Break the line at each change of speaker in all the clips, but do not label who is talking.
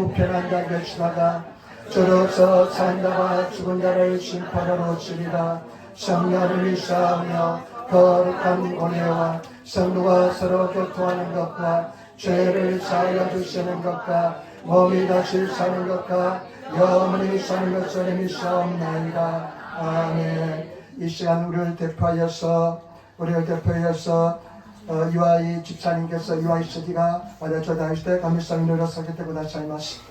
우편한 자 계시다가 저로서 산자와 죽은 자를 심판하러 오시리라. 성령을 일사하며 거룩한 은혜와 성도가 서로 교통하는 것과 죄를 사하여 주시는 것과 몸이 다시 사는 것과 영원히 사는 것을 믿사옵나이다. 아멘. 이 시간 우리를 대표하여서 유아이 집사님께서 유아이 스디가 알려줘 다실 때 감사히 노력하게 되고 나타나ます。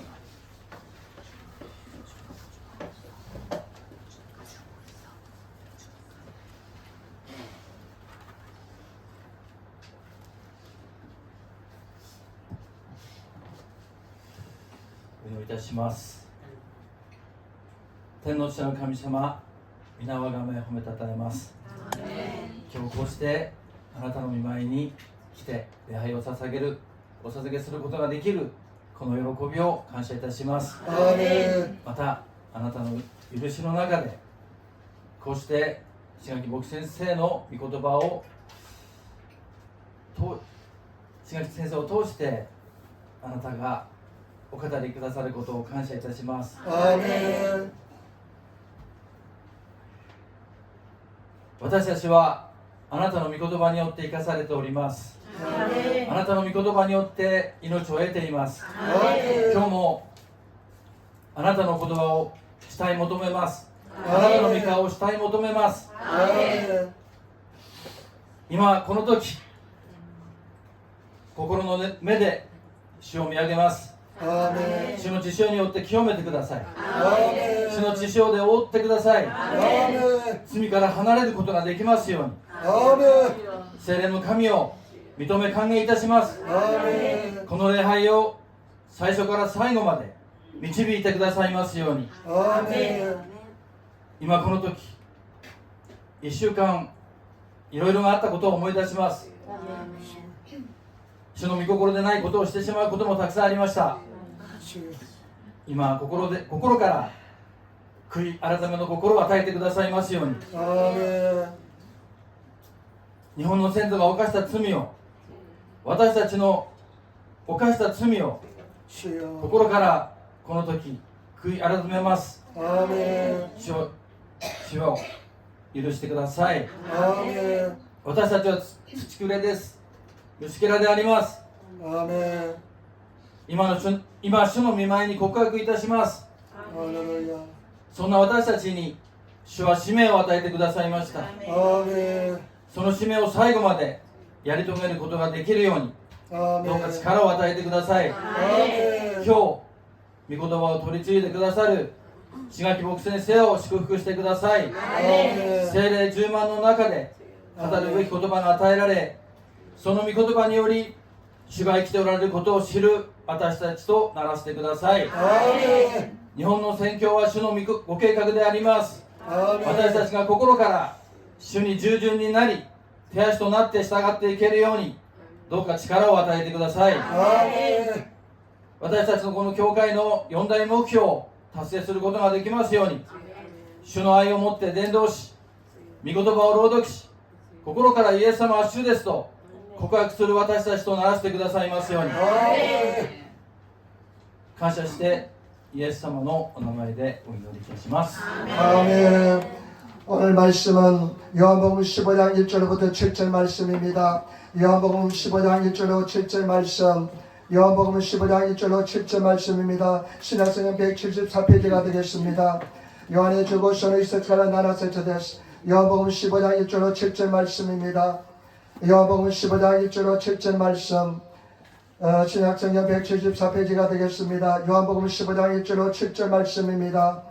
お祈りいたします。天の地の神様、皆をあがめ褒めたたえます。今日こうしてあなたの御前に来て礼拝を捧げすることができるこの喜びを感謝いたします。またあなたの許しの中でこうして志垣牧先生の御言葉を志垣先生を通してあなたがお語りくださることを感謝いたします。私たちはあなたの御言葉によって生かされております。あなたの御言葉によって命を得ています。今日もあなたの言葉を慕い求めます。あなたの御顔を慕い求めます。今この時心の目で主を見上げます。主の血潮によって清めてください。主の血潮で覆ってください。罪から離れることができますように。聖霊の神を認め歓迎いたします。この礼拝を最初から最後まで導いてくださいますように。今この時1週間いろいろがあったことを思い出します。主の御心でないことをしてしまうこともたくさんありました。今心から悔い改めの心を与えてくださいますように。日本の先祖が犯した罪を、私たちの犯した罪を心からこの時悔い改めます。主を許してください。私たちは土くれです。虫けらであります。今主の御前に告白いたします。そんな私たちに主は使命を与えてくださいました。その使命を最後までやり遂げることができるようにどうか力を与えてください。今日御言葉を取り継いでくださる志垣牧先生を祝福してください。聖霊充満の中で語るべき言葉が与えられ、その御言葉により主が生きておられることを知る私たちとならせてください。日本の宣教は主のご計画であります。私たちが心から主に従順になり手足となって従っていけるようにどうか力を与えてください。私たちのこの教会の4大目標を達成することができますように、主の愛を持って伝道し、御言葉を朗読し、心からイエス様は主ですと告白する私たちとならせてくださいますように。感謝してイエス様のお名前でお祈りいたします。
아멘. 오늘 말씀은 요한복음 15장 1절부터 7절 말씀입니다. 요한복음 15장 1절로 7절 말씀, 요한복음 15장 1절로 7절 말씀입니다. 신약성경 174페이지가 되겠습니다. 요한의 주고서는 이스라엘 나라 세처데스. 요한복음 15장 1절로 7절 말씀입니다. 요한복음 15장 1절로 7절 말씀, 신약성경 174페이지가 되겠습니다. 요한복음 15장 1절로 7절 말씀입니다.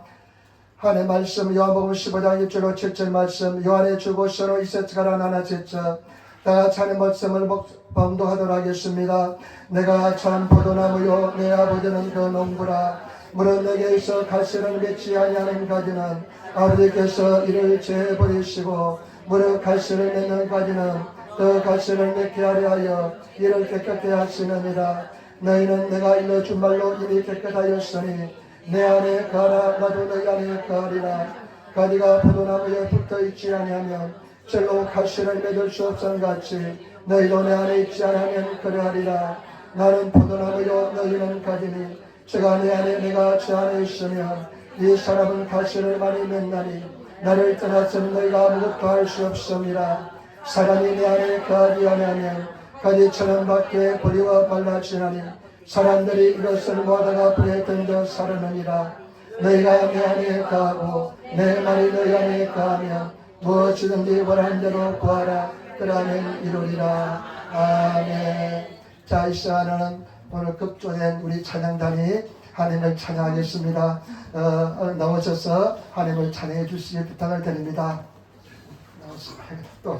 하나님의 말씀, 요한복음 15장 1절로 7절 말씀, 요한의 주고서로 이세츠가라 나나세처. 다같이 하나님의 말씀을 봉독하도록 하겠습니다. 내가 참 포도나무요 내 아버지는 그 농부라. 물은 내게 있어 갈새를 맺지 아니하는 가지는 아버지께서 이를 제버리시고 물은 갈새를 맺는 가지는 그 갈새를 맺게 하려 하여 이를 깨끗게 하시느니라. 너희는 내가 일러준 말로 이미 깨끗하였으니 내 안에 가라 나도 너희 안에 가리라. 가지가 포도나무에 붙어있지 아니하면 절로 갈새를 맺을 수 없음 같이 너희도 내 안에 있지 않으면 그러하리라. 나는 포도나무요 너희는 가지니 제가 내 안에 내가 주 안에 있으면 이 사람은 가시를 많이 맺나니 나를 떠나서는 너희가 아무것도 할 수 없습니다. 사람이 내 안에 거하지 아니하면 가지처럼 밖에 뿌리와 말라지나니 사람들이 이것을 모아다가 불에 던져 사르느니라. 너희가 내 안에 거하고 내 말이 너희 안에 거하면 무엇이든지 원하는 대로 구하라. 그러면 이루리라. 아멘. 자, 이 시간에는 오늘 급조된 우리 찬양단이 하나님을 찬양하겠습니다. 나오셔서 하나님을 찬양해 주시길 부탁을 드립니다. 또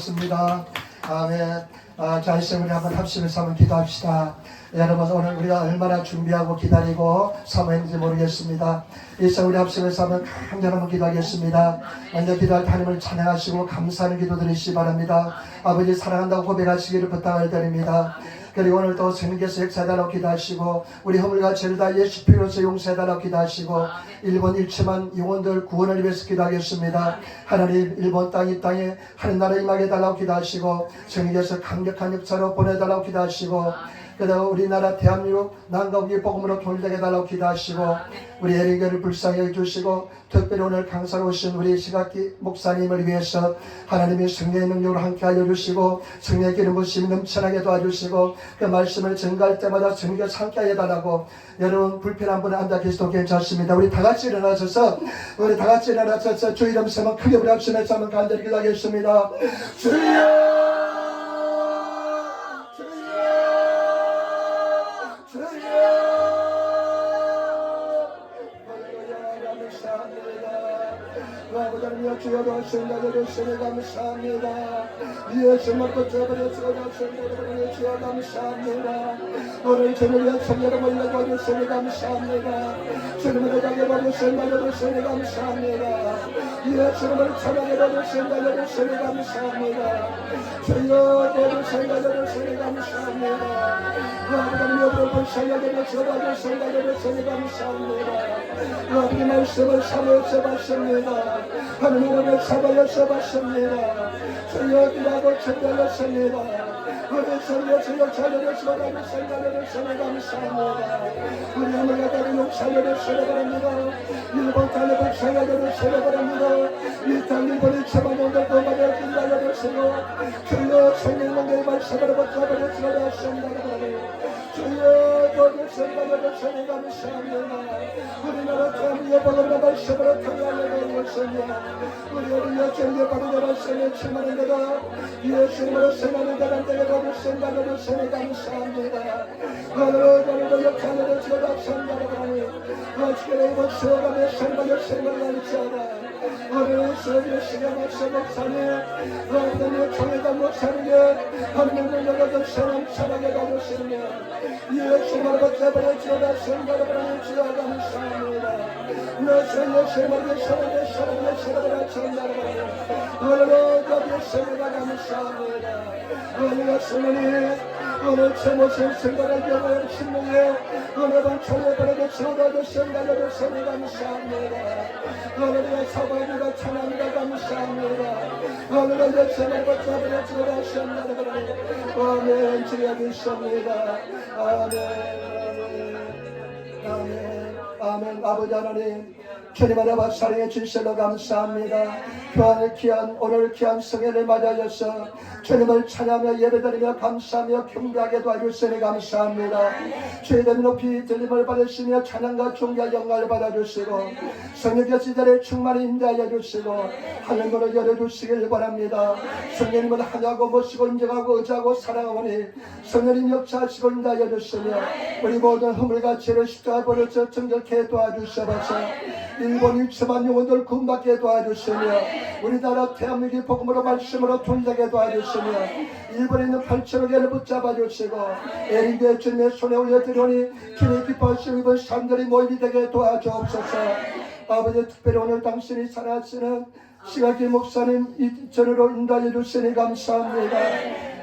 모르겠습니다. 아멘. 자, 이제 우리 한번 합심해서 한번 기도합시다. 여러분, 오늘 우리가 얼마나 준비하고 기다리고 사모했는지 모르겠습니다. 이제 우리 합심해서 한번 한절 한번 기도하겠습니다. 먼저 기도할 때 하나님을 찬양하시고 감사하는 기도 드리시기 바랍니다. 아버지 사랑한다고 고백하시기를 부탁을 드립니다. 그리고 오늘 또 성령께서 역사해달라고 기도하시고 우리 허물과 죄를 다 예수 피로서 용서해달라고 기도하시고 일본 일체만 영혼들 구원을 위해서 기도하겠습니다. 하나님 일본 땅 이 땅에 하늘 나라 임하게 해달라고 기도하시고 성령께서 강력한 역사로 보내달라고 기도하시고 그다음 우리나라 대한민국 남가국의 복음으로 통일되게 해달라고 기도하시고 우리 에리교를 불쌍히 해주시고 특별히 오늘 강사로 오신 우리 시각기 목사님을 위해서 하나님의 성령의 능력으로 함께 알려주시고 성령의 기름 부심이 넘쳐나게 도와주시고 그 말씀을 전가할 때마다 성령께서 함께 해달라고. 여러분 불편한 분은 앉아 계셔도 괜찮습니다. 우리 다같이 일어나셔서 주 이름 세번 크게 우리 합심해서 한번 간절히 기도하겠습니다. 주여 아버지여 주여도 생각으로 주여 감사합니다. 예수 먹고 저버렸으고 잡생각으로 주여 감사합니다. 오늘 저녁에 성령을 몰려고 주여 감사합니다. 주님을 당해보고 생각으로 주여 감사합니다. 예수님을 찬양해보고 생각으로 주여 감사합니다. 주여 모든 생각으로 주여 감사합니다. 아버지여 모든 생각으로 주여 생각으로 주여 감사합니다. 아버지 말씀을 사모해서 받습니다. 하나님을 사모해서 받습니다. 주여 기도하고 천달렸습니다. 우리 성령의 역사를 수고하는 생각을 주여 감사합니다. 우리 하나님 아버지 역사를 수고합니다. 일본 땅의 역사를 수고합니다. 이 땅 일본이 천만년들 동안에 긴장을 쓰고 주여 성령의 말씀을 붙잡아 주셨습니다. 주여 모든 생각을 주여 감사합니다. 우리나라 대한민국의 복음의 말씀으로 통하여 되었으며 우리 여전히 바르게 말씀을 충만한 거다. 예수님으로 생하는 자란 때가 되는 생각으로 주여 감사합니다. 오늘도 역사를 주여 감사합니다. 어찌게 이번 수업하며 생각을 지어라. 오늘 수업의 시간 말씀 목사님 하나님의 총회장 목사님께 하나님의 영광을 사랑 사랑해 가주시며 예수님을 붙잡아 주어다 생각을 주여 감사합니다. 내 예수님을 사랑해 전달하며 오늘도 여기 생각을 감사합니다. 오늘 예수님 오늘 제모신 생각을 경험한 신명에 오늘 밤 총회번에도 주어다 생각을 감사합니다. 오늘의 사방이가 찬양이가 감사합니다. 오늘의 역사를 붙잡아 주어다 생각을 아멘. 주여 믿습니다. 아멘. 아멘. 아버지 하나님 주님 하나님 사랑해 주셔서 감사합니다. 오늘 귀한 성회를 맞아주셔서 주님을 찬양하며 예배드리며 감사하며 경배하게 도와주시니 감사합니다. 주의 높이 들림을 받으시며 찬양과 존귀와 영광을 받아주시고 성령께서 이들의 충만히 임대하여 주시고 하늘문을 열어주시길 바랍니다. 성령님을 하냐고 모시고 인정하고 의지하고 사랑하오니 성령님 역사하시고 인도하여 주시며 우리 모든 허물과 죄를 십자가에 버려서 정결케 도와주셔서 일본 일체만 영혼들 구원받게 도와주시며 우리나라 대한민국의 복음으로 말씀으로 통일되게 도와주시며 일본에 있는 8천여 개를 붙잡아 주시고 에린교회 주님의 손에 올려드리오니 기니 기뻐하시고 이번 사람들이 모임이 되게 도와주옵소서. 아버지 특별히 오늘 당신이 살아가시는 시각기 목사님 이 전으로 인도하여 주시니 감사합니다.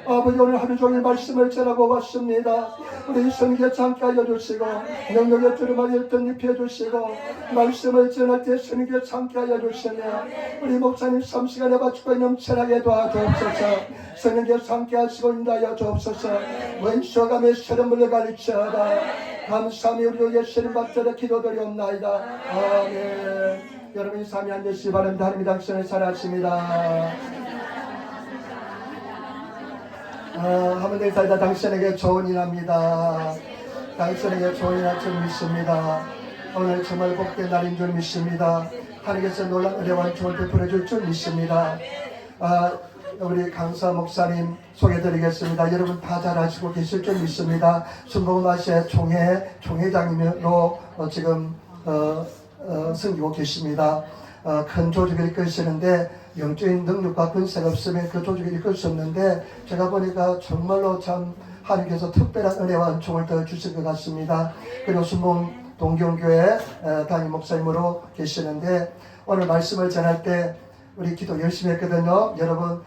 아버지 오늘 하루 종일 말씀을 전하고 왔습니다. 우리 성경에 함께 알려주시고 능력의 주름을 열던 입혀 주시고 말씀을 전할 때 성경에 함께 알려주시며 우리 목사님 3시간에 바치고 넘쳐나게 도와주옵소서. 성경에 함께 하시고 인도하여 주옵소서. 원수감의 시험을 가르쳐다 감사하며 우리 예수님 받들어 기도드리옵나이다. 아멘. 여러분이 삶이 안 되시기 바랍니다. 하나님 당신을 사랑하십니다. 하면 내 살다 당신에게 좋은 일 합니다. 당신에게 좋은 일 할 줄 믿습니다. 오늘 정말 복된 날인 줄 믿습니다. 하나님께서 놀라운 은혜와 총을 베풀어 줄 줄 믿습니다. 우리 강사 목사님 소개드리겠습니다. 여러분 다 잘 아시고 계실 줄 믿습니다. 순복음아시아 총회장님으로 지금 섬기고 계십니다. 큰 조직을 이끄시는데 영적인 능력과 권세가 없으면 그 조직을 이끌 수 없는데 제가 보니까 정말로 참 하나님께서 특별한 은혜와 은총을 더 주실 것 같습니다. 그리고 순봉 동경교회 담임 목사님으로 계시는데 오늘 말씀을 전할 때 우리 기도 열심히 했거든요. 여러분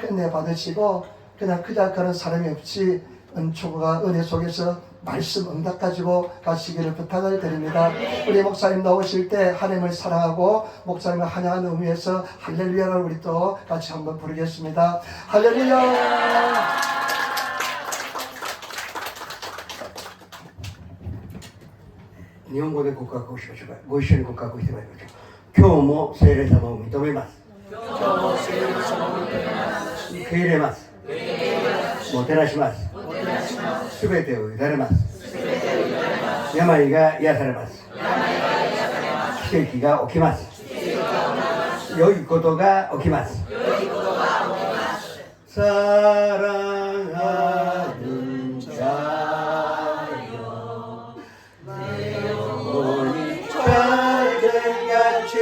큰 은혜 받으시고 그냥 그냥 사람이 없이 은총과 은혜 속에서 말씀 응답 가지고 가시기를 부탁을 드립니다. 우리 목사님 나오실 때 하나님을 사랑하고 목사님을 환영하는 의미에서 할렐루야를 우리 또 같이 한번 부르겠습니다. 할렐루야.
日本語で告白をしましょうか。ご一緒に告白してまいりましょう。今日も聖霊様を認めます。受け入れます。もてなします。すべてを委ねます。病が癒されます。奇跡が起きます。良いことが起きます。사랑하는 자여 영혼이 잘된같이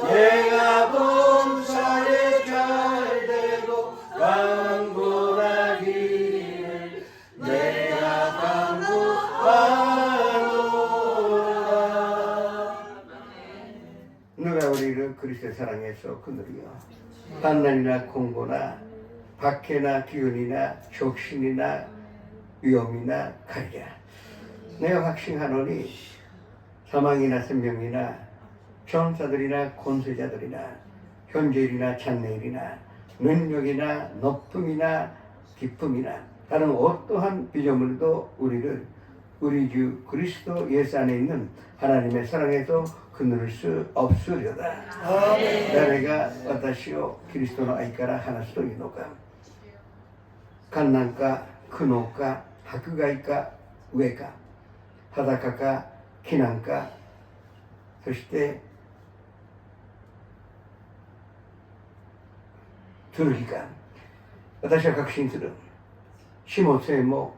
내가 봉사에 잘되고 강구하기를 내가 강구하노라. 누가 우리를 그리스도의 사랑에서 그늘이요 환난이나 공고나 박해나 기운이나 족신이나 위험이나 가리랴. 내가 확신하노니 사망이나 생명이나 천사들이나 권세자들이나 현재일이나 장래일이나 능력이나 높음이나 기쁨이나 다른 어떠한 비조물도 우리를 우리 주 그리스도 예수 안에 있는 하나님의 사랑에서 그늘을 수 없으려다.誰が私をキリストの愛から離すというのか。困難か苦悩か迫害か飢えか裸か飢難かそして剣か。私は確信する。死も生も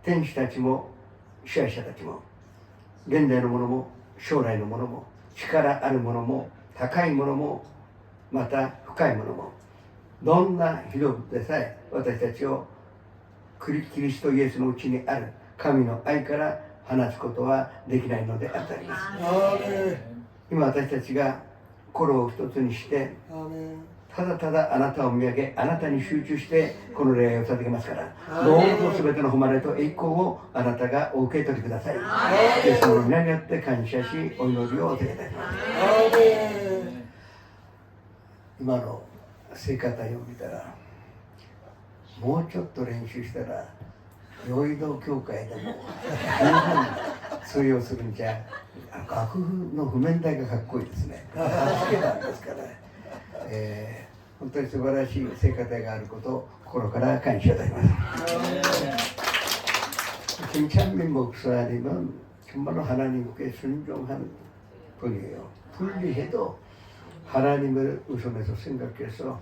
天使たちも支配者たちも現代のものも将来のものも力あるものも高いものもまた深いものもどんなひどくでさえ私たちをキリストイエスのうちにある神の愛から放つことはできないのであったります。今私たちが心を一つにしてただただあなたを見上げあなたに集中してこの礼拝を捧げますからどうぞ全ての誉れと栄光をあなたがお受け取りください。イエスの皆によって感謝しお祈りをお願いいたします。今の聖歌隊を見たらもうちょっと練習したら陽移動協会でも十分通用するんじゃ楽譜の譜面台がかっこいいですね。好きなんですから、本当に素晴らしい聖歌隊があることを心から感謝いたします。김찬민 목사님은 정말로 하나님께 순종한 분이에요. 분리해도 하나님을 우선해서 생각해서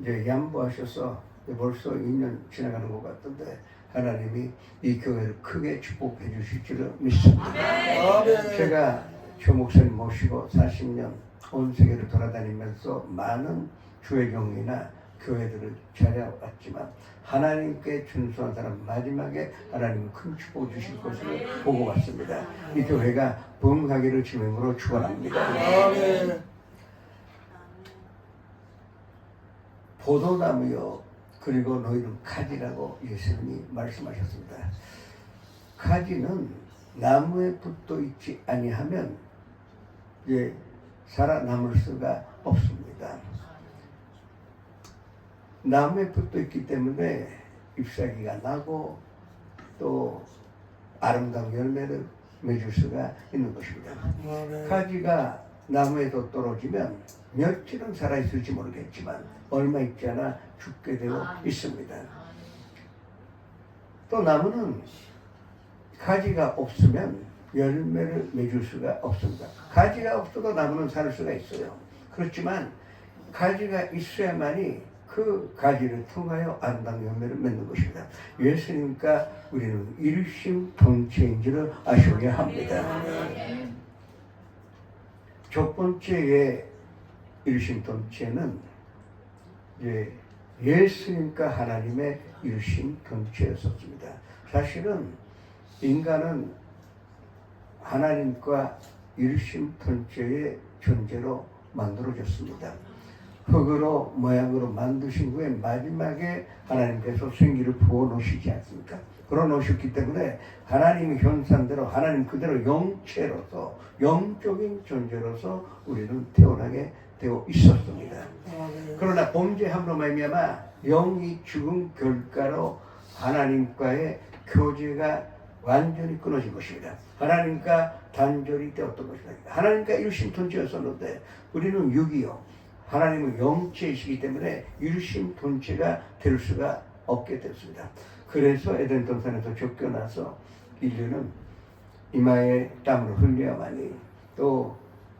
이제 양보하셔서 벌써 2년 지나가는 것 같은데 하나님이 이 교회를 크게 축복해 주실 줄을 믿습니다. 제가 조 목사님 모시고 40년 온 세계를 돌아다니면서 많은 주회경이나 교회들을 찾아왔지만 하나님께 준수한 사람 마지막에 하나님은 큰 축복을 주실 것을 보고 왔습니다. 이 교회가 부흥하기를 주님으로 축원합니다. 포도나무요 그리고 너희는 가지라고 예수님이 말씀하셨습니다. 가지는 나무에 붙어 있지 아니하면 살아남을 수가 없습니다. 나무에 붙어 있기 때문에 잎사귀가 나고 또 아름다운 열매를 맺을 수가 있는 것입니다. 가지가 나무에도 떨어지면 며칠은 살아있을지 모르겠지만 얼마 있지 않아 죽게 되어 있습니다. 또 나무는 가지가 없으면 열매를 맺을 수가 없습니다. 가지가 없어도 나무는 살 수가 있어요. 그렇지만 가지가 있어야만이 그 가지를 통하여 아름다운 열매를 맺는 것입니다. 예수님과 우리는 일심동체인 줄을 아셔야 합니다. 첫 번째의 이루신 통째는 예수님과 하나님의 이루신 통째였었습니다. 사실은 인간은 하나님과 이루신 통째의 존재로 만들어졌습니다. 흙으로 모양으로 만드신 후에 마지막에 하나님께서 생기를 부어 놓으시지 않습니까? 부어 놓으셨기 때문에 하나님의 현상대로 하나님 그대로 영체로서 영적인 존재로서 우리는 태어나게 되어 있었습니다. 그러나 범죄함으로 말미암아 영이 죽은 결과로 하나님과의 교제가 완전히 끊어진 것입니다. 하나님과 단절이 되었던 것입니다. 하나님과 일심 통째였었는데 우리는 육이요 하나님은 영체이시기 때문에 일심 통째가 될 수가 없게 됐습니다. 그래서 에덴 동산에서 쫓겨나서 인류는 이마에 땀을 흘려야만이, 또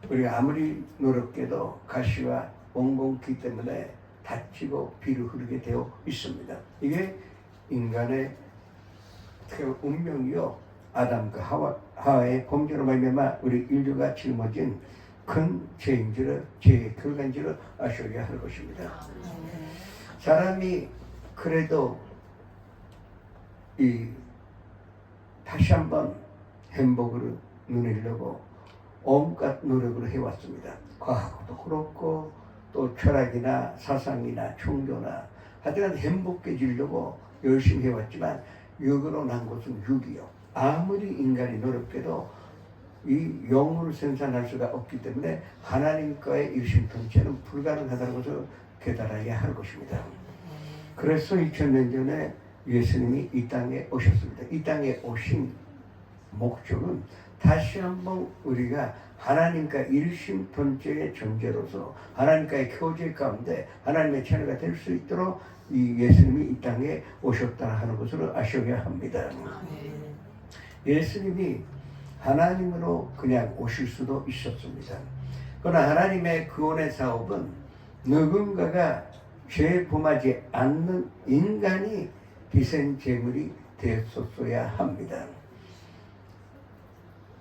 우리가 아무리 노력해도 가시와 옹공기 때문에 다치고 피를 흐르게 되어 있습니다. 이게 인간의 그 운명이요 아담과 하와의 범죄로 말미암아 우리 인류가 짊어진 큰 죄의 결과인지를 아셔야 할 것입니다. 사람이 그래도 다시 한번 행복을 누리려고 온갖 노력을 해왔습니다. 과학도 그렇고 또 철학이나 사상이나 종교나 하여튼 행복해지려고 열심히 해왔지만 육으로 난 것은 육이요. 아무리 인간이 노력해도 이 영혼을 생산할 수가 없기 때문에 하나님과의 일심통체는 불가능하다는 것을 깨달아야 할 것입니다. 그래서 2000년 전에 예수님이 이 땅에 오셨습니다. 이 땅에 오신 목적은 다시 한번 우리가 하나님과 일심통체의 존재로서 하나님과의 교제 가운데 하나님의 자녀가 될 수 있도록 이 예수님이 이 땅에 오셨다 하는 것을 아셔야 합니다. 예수님이 하나님으로 그냥 오실 수도 있었습니다. 그러나 하나님의 구원의 사업은 누군가가 죄 범하지 않는 인간이 희생 제물이 되었어야 합니다.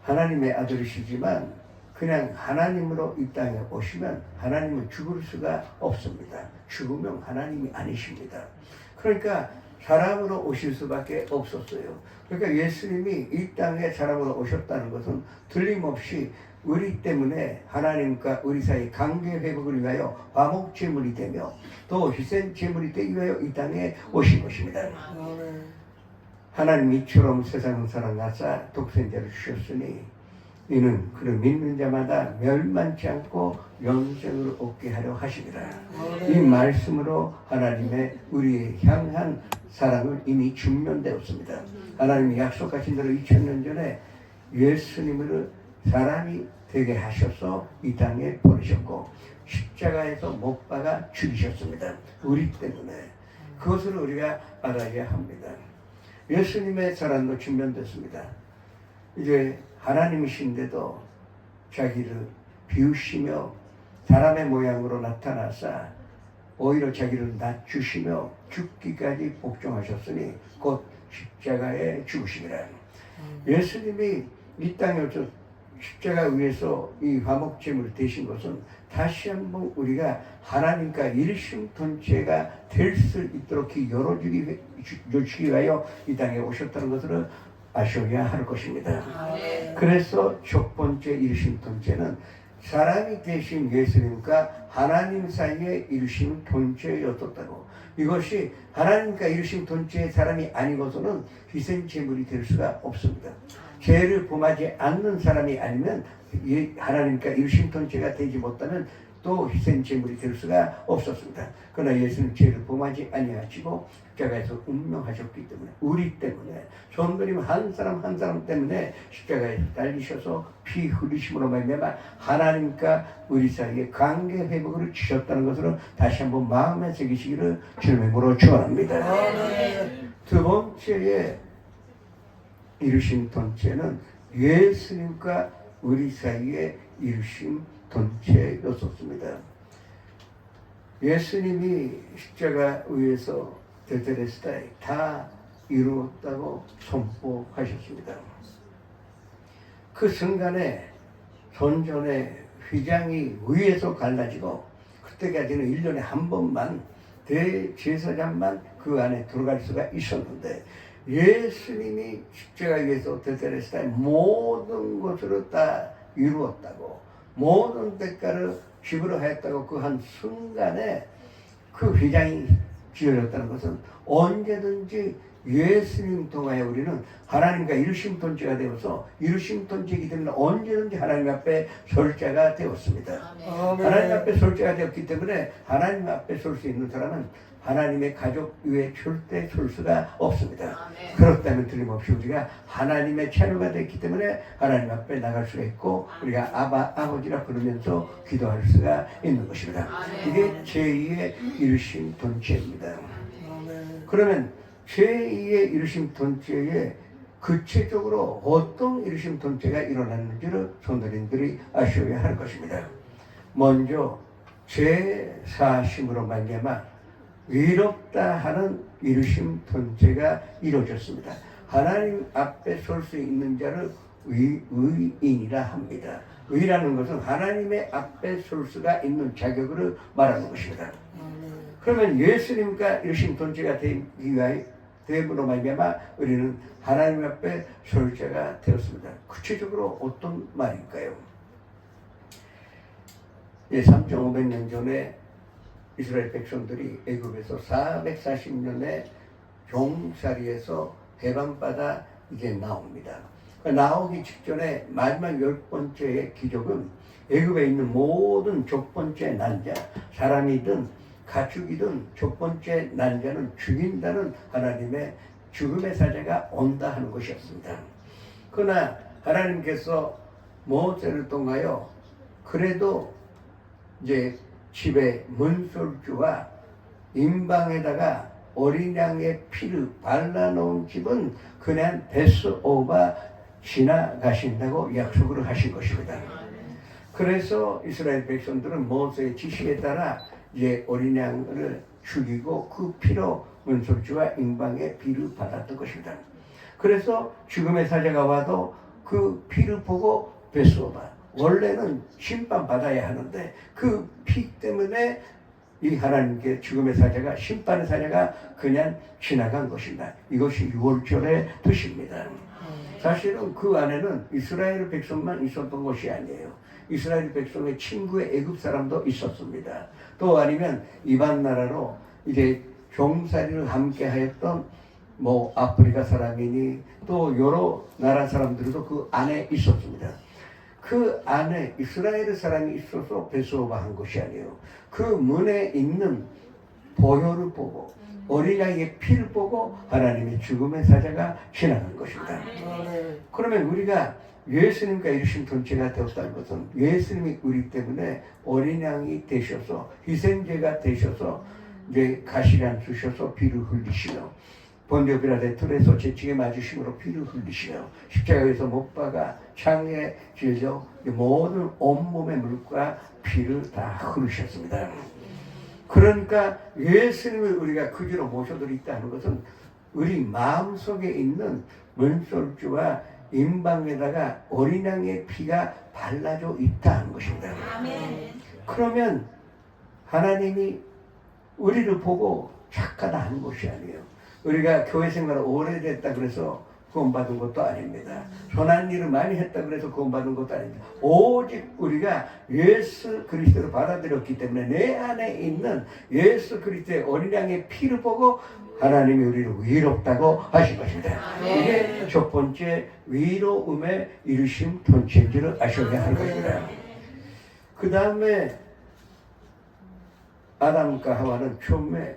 하나님의 아들이시지만 그냥 하나님으로 이 땅에 오시면 하나님은 죽을 수가 없습니다. 죽으면 하나님이 아니십니다. 그러니까 사람으로 오실 수밖에 없었어요. 그러니까 예수님이 이 땅에 사람으로 오셨다는 것은 틀림없이 우리 때문에 하나님과 우리 사이 관계 회복을 위하여 화목 제물이 되며 또 희생 제물이 되기 위하여 이 땅에 오신 것입니다. 하나님 이처럼 세상을 사랑하사 독생자를 주셨으니 이는 그를 믿는 자마다 멸망치 않고 영생을 얻게 하려 하시니라. 이 말씀으로 하나님의 우리의 향한 사랑을 이미 준면되었습니다. 하나님이 약속하신 대로 2000년 전에 예수님을 사람이 되게 하셔서 이 땅에 보내셨고 십자가에서 못 박아 죽이셨습니다. 우리 때문에. 그것을 우리가 알아야 합니다. 예수님의 사랑도 준면됐습니다. 이제 하나님이신데도 자기를 비우시며 사람의 모양으로 나타나사 오히려 자기를 낮추시며 죽기까지 복종하셨으니 곧 십자가에 죽으시니라. 예수님이 이 땅에 오셔서 십자가 위에서 이 화목제물을 되신 것은 다시 한번 우리가 하나님과 일심통체가 될 수 있도록 열어주기 위하여 이 땅에 오셨다는 것을 아셔야 할 것입니다. 그래서 첫 번째 일심통체는 사람이 되신 예수님과 하나님 사이의 일심통체였었다고. 이것이 하나님과 일심통체의 사람이 아니고서는 희생제물이 될 수가 없습니다. 죄를 범하지 않는 사람이 아니면 하나님과 일심통체가 되지 못하면 또 희생제물이 될 수가 없었습니다. 그러나 예수는 죄를 범하지 아니하시고 십자가에서 운명하셨기 때문에 우리 때문에 성도님 한 사람 한 사람 때문에 십자가에 달리셔서 피 흘리심으로 말미암아 하나님과 우리 사이의 관계 회복을 주셨다는 것을 다시 한번 마음에 새기시기를 주님의 이름으로 축원합니다. 두 번째의 일심통체는 예수님과 우리 사이의 일심통체였었습니다. 예수님이 십자가 위에서 대테레스타에 다 이루었다고 선포하셨습니다. 그 순간에 전전에 휘장이 위에서 갈라지고 그때까지는 1년에 한 번만 대제사장만 그 안에 들어갈 수가 있었는데 예수님이 십자가 위에서 대절했을 때 모든 것으로 다 이루었다고 모든 대가를 지불하였다고 그 한 순간에 그 휘장이 지어졌다는 것은 언제든지 예수님 통하여 우리는 하나님과 일심동체가 되어서 일심동체이기 때문에 언제든지 하나님 앞에 설 자가 되었습니다.
아멘.
하나님 앞에 설 자가 되었기 때문에 하나님 앞에 설 수 있는 사람은 하나님의 가족 위에 절대 설 수가 없습니다. 그렇다면 틀림없이 우리가 하나님의 자녀가 됐기 때문에 하나님 앞에 나갈 수가 있고 우리가 아버지라 부르면서 기도할 수가 있는 것입니다. 이게 제2의 일심동체입니다. 그러면 제2의 일심동체에 구체적으로 어떤 일심동체가 일어났는지를 성도님들이 아셔야 할 것입니다. 먼저 제4심으로 말미암아 위롭다 하는 일심동체가 이루어졌습니다. 하나님 앞에 설 수 있는 자를 의인이라 합니다. 의라는 것은 하나님의 앞에 설 수가 있는 자격을 말하는 것입니다. 그러면 예수님과 일심동체가 되기 위하여 됨으로 말미암아 우리는 하나님 앞에 설 자가 되었습니다. 구체적으로 어떤 말일까요? 3,500년 전에 이스라엘 백성들이 애굽에서 440년의 종살이에서 해방받아 이제 나옵니다. 나오기 직전에 마지막 10번째의 기적은 애굽에 있는 모든 족번째 난자, 사람이든 가축이든 족번째 난자는 죽인다는 하나님의 죽음의 사자가 온다 하는 것이었습니다. 그러나 하나님께서 모세를 통하여 그래도 이제 집에 문설주와 임방에다가 어린 양의 피를 발라놓은 집은 그냥 베스오바 지나가신다고 약속을 하신 것입니다. 그래서 이스라엘 백성들은 모세의 지시에 따라 이제 어린 양을 죽이고 그 피로 문설주와 임방의 피를 받았던 것입니다. 그래서 죽음의 사자가 와도 그 피를 보고 베스오바 원래는 심판받아야 하는데 그 피 때문에 이 하나님께 죽음의 사자가 심판의 사자가 그냥 지나간 것입니다. 이것이 6월절의 뜻입니다. 사실은 그 안에는 이스라엘 백성만 있었던 것이 아니에요. 이스라엘 백성의 친구의 애굽 사람도 있었습니다. 또 아니면 이방 나라로 이제 종살이를 함께 하였던 뭐 아프리카 사람이니 또 여러 나라 사람들도 그 안에 있었습니다. 그 안에 이스라엘 사람이 있어서 베스오바 한 것이 아니에요. 그 문에 있는 보혈을 보고 어린 양의 피를 보고 하나님의 죽음의 사자가 지나간 것입니다. 그러면 우리가 예수님과 일심동체가 되었다는 것은 예수님이 우리 때문에 어린 양이 되셔서 희생제가 되셔서 이제 가시관 주셔서 피를 흘리시며 본디오 빌라데에서 채찍에 맞으심으로 피를 흘리시며 십자가에서 못 박아 창에 찔려 모든 온몸의 물과 피를 다 흘리셨습니다. 그러니까 예수님을 우리가 그지로 모셔드렸다는 것은 우리 마음속에 있는 문설주와 임방에다가 어린 양의 피가 발라져 있다는 것입니다. 그러면 하나님이 우리를 보고 착하다 하는 것이 아니에요. 우리가 교회 생활을 오래됐다 그래서 구원받은 것도 아닙니다. 선한 일을 많이 했다 그래서 구원받은 것도 아닙니다. 오직 우리가 예수 그리스도를 받아들였기 때문에 내 안에 있는 예수 그리스도의 어린 양의 피를 보고 하나님이 우리를 위롭다고 하신 것입니다. 이게 첫 번째 위로움의 일심동체인지를 아셔야 하는 것입니다. 그 다음에 아담과 하와는 처음에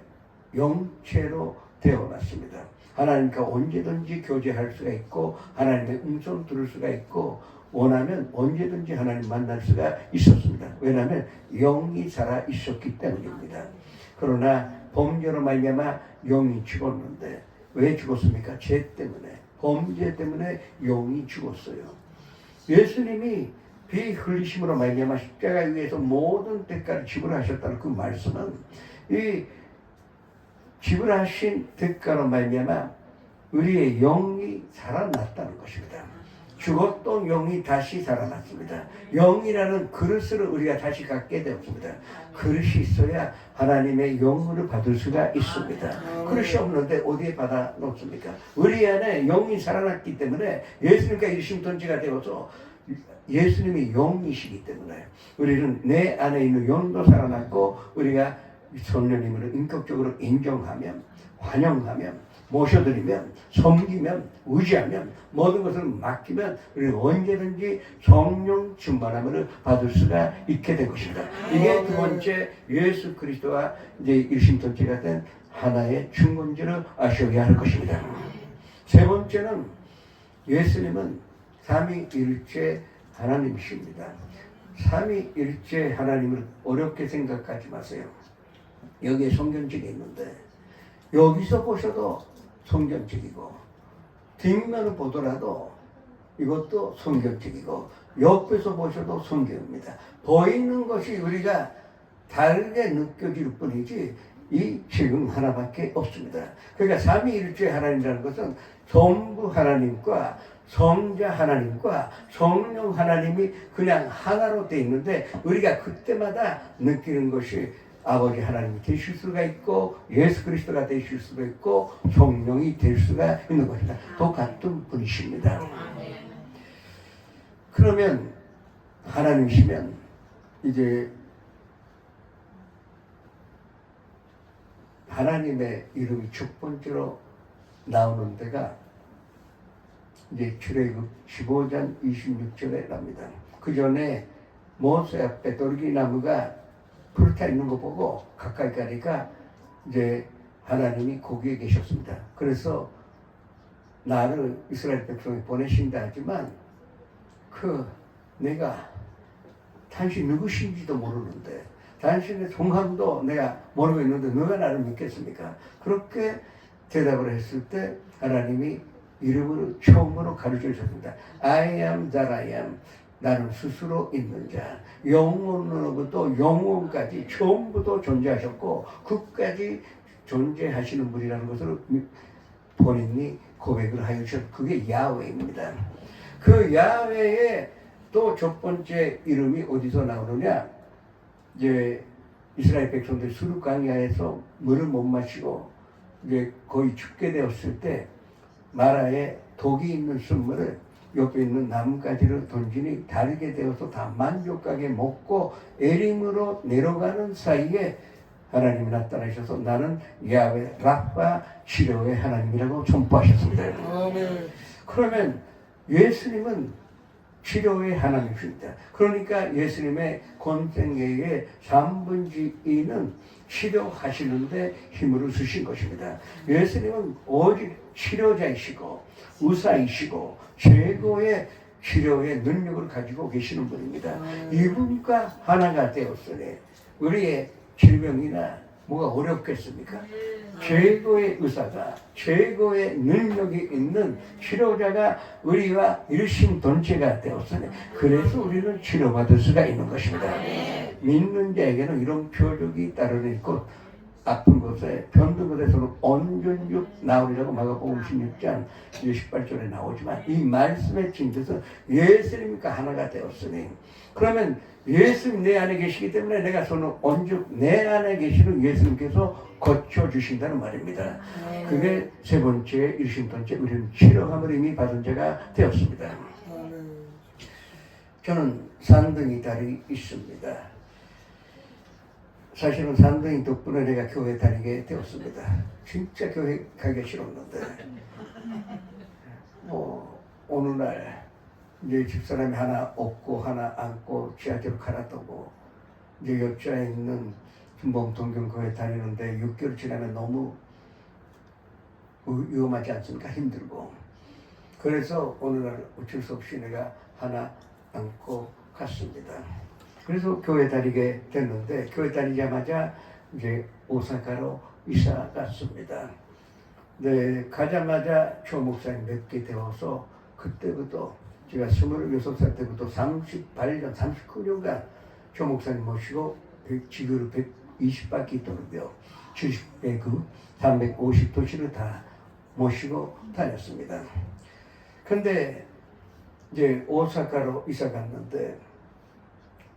영체로 태어났습니다. 하나님과 언제든지 교제할 수가 있고 하나님의 음성 들을 수가 있고 원하면 언제든지 하나님 만날 수가 있었습니다. 왜냐하면 영이 살아 있었기 때문입니다. 그러나 범죄로 말미암아 영이 죽었는데 왜 죽었습니까? 죄 때문에, 범죄 때문에 영이 죽었어요. 예수님이 피 흘리심으로 말미암아 십자가 위에서 모든 대가를 지불하셨다는 그 말씀은 이 지불하신 대가로 말미암아 우리의 영이 살아났다는 것입니다. 죽었던 영이 다시 살아났습니다. 영이라는 그릇을 우리가 다시 갖게 되었습니다. 그릇이 있어야 하나님의 영을 받을 수가 있습니다. 그릇이 없는데 어디에 받아 놓습니까? 우리 안에 영이 살아났기 때문에 예수님과 일심동체가 되어서 예수님이 영이시기 때문에 우리는 내 안에 있는 영도 살아났고 우리가 성령님을 인격적으로 인정하면 환영하면 모셔드리면 섬기면 의지하면 모든 것을 맡기면 우리는 언제든지 성령 충만함을 받을 수가 있게 된 것입니다. 이게 두 번째 예수 그리스도와 이제 일심동체가 된 하나의 중건지를 아셔야 할 것입니다. 세 번째는 예수님은 삼위일체 하나님이십니다. 삼위일체 하나님을 어렵게 생각하지 마세요. 여기에 성경책이 있는데 여기서 보셔도 성경책이고 뒷면을 보더라도 이것도 성경책이고 옆에서 보셔도 성경입니다. 보이는 것이 우리가 다르게 느껴질 뿐이지 이 책은 하나밖에 없습니다. 그러니까 삼위일체 하나님이라는 것은 전부 하나님과 성자 하나님과 성령 하나님이 그냥 하나로 되어 있는데 우리가 그때마다 느끼는 것이 아버지 하나님이 되실 수가 있고 예수 그리스도가 되실 수가 있고 성령이 될 수가 있는 것이다. 똑같은 분이십니다. 그러면 하나님이시면 이제 하나님의 이름이 첫 번째로 나오는 데가 이제 출애굽 15장 26절에 납니다. 그 전에 모세 앞에 돌기나무가 불타 있는 거 보고 가까이 가니까 이제 하나님이 거기에 계셨습니다. 그래서 나를 이스라엘 백성에 보내신다 하지만 내가 당신 누구신지도 모르는데 당신의 성함도 내가 모르고 있는데 누가 나를 믿겠습니까? 그렇게 대답을 했을 때 하나님이 이름으로 처음으로 가르쳐 주셨습니다. I am that I am. 나는 스스로 있는 자. 영원으로부터 영원까지 처음부터 존재하셨고 끝까지 존재하시는 분이라는 것을 본인이 고백을 하여 주셨고 그게 야훼입니다. 그 야훼의 또 첫 번째 이름이 어디서 나오느냐? 이제 이스라엘 백성들 수르 광야에서 물을 못 마시고 이제 거의 죽게 되었을 때 마라에 독이 있는 순물을 옆에 있는 나뭇가지를 던지니 다르게 되어서 다 만족하게 먹고 에림으로 내려가는 사이에 하나님이 나타나셔서 나는 야훼 라파 치료의 하나님이라고 선포하셨습니다.
아멘.
그러면 예수님은 치료의 하나님이십니다. 그러니까 예수님의 권생애의 3분의 2는 치료하시는데 힘을 쓰신 것입니다. 예수님은 오직 치료자이시고 의사이시고 최고의 치료의 능력을 가지고 계시는 분입니다. 이분과 하나가 되었으니 우리의 질병이나 뭐가 어렵겠습니까? 최고의 의사가 최고의 능력이 있는 치료자가 우리와 일심동체가 되었으니 그래서 우리는 치료받을 수가 있는 것입니다. 믿는 자에게는 이런 표적이 따르는 있고 아픈 곳에 병든 곳에서는 온전육 나오리라고 마가복음 16장 18절에 나오지만 이 말씀의 진뜻은 예수님과 하나가 되었으니 그러면 예수님 내 안에 계시기 때문에 내가 저는 온죽 내 안에 계시는 예수님께서 고쳐주신다는 말입니다. 그게 세 번째 일심동체 우리는 치료함을 이미 받은 자가 되었습니다. 저는 산등이 다리 있습니다. 사실은 산등이 덕분에 내가 교회 다니게 되었습니다. 진짜 교회 가기 싫었는데 어느 날 이제 집사람이 하나 업고 하나 안고 지하철을 갈아타고 이제 옆자에 있는 준봉동경교회 다니는데 6개월 지나면 너무 위험하지 않습니까? 힘들고 그래서 어느 날 어쩔 수 없이 내가 하나 안고 갔습니다. 그래서 교회 다니게 됐는데 교회 다니자마자 이제 오사카로 이사 갔습니다. 네, 가자마자 조 목사님 뵙게 되어서 그때부터 제가 26살 때부터 38년, 39년간 조 목사님 모시고 지구를 120바퀴 도르며 70배구, 350도시를 다 모시고 다녔습니다. 근데 이제 오사카로 이사 갔는데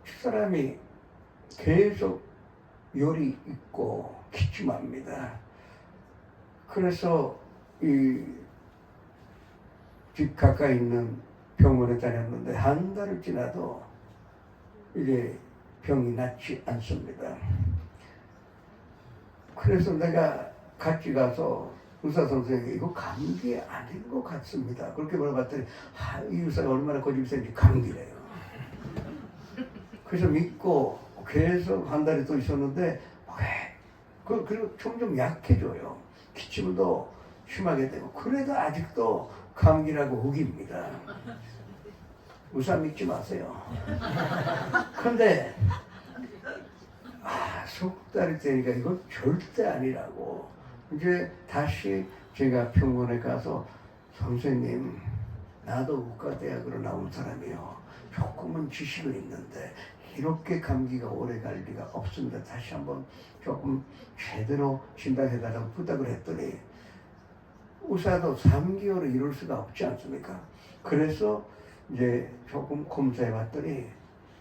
집사람이 계속 열이 있고 기침합니다. 그래서 이 집 가까이 있는 병원에 다녔는데 한 달을 지나도 이게 병이 낫지 않습니다. 그래서 내가 같이 가서 의사 선생님이 이거 감기 아닌 것 같습니다. 그렇게 물어봤더니 이 의사가 얼마나 거짓말인지 감기래요. 그래서 믿고 계속 한 달이 또 있었는데 그리고 점점 약해져요. 기침도 심하게 되고 그래도 아직도 감기라고 우깁니다. 의사 믿지 마세요. 근데 석 달이 되니까 이건 절대 아니라고 이제 다시 제가 병원에 가서 선생님 나도 의과대학으로 나온 사람이요. 조금은 지식은 있는데 이렇게 감기가 오래 갈 리가 없습니다. 다시 한번 조금 제대로 진단해달라고 부탁을 했더니 의사도 3개월을 이룰 수가 없지 않습니까? 그래서 이제 조금 검사해 봤더니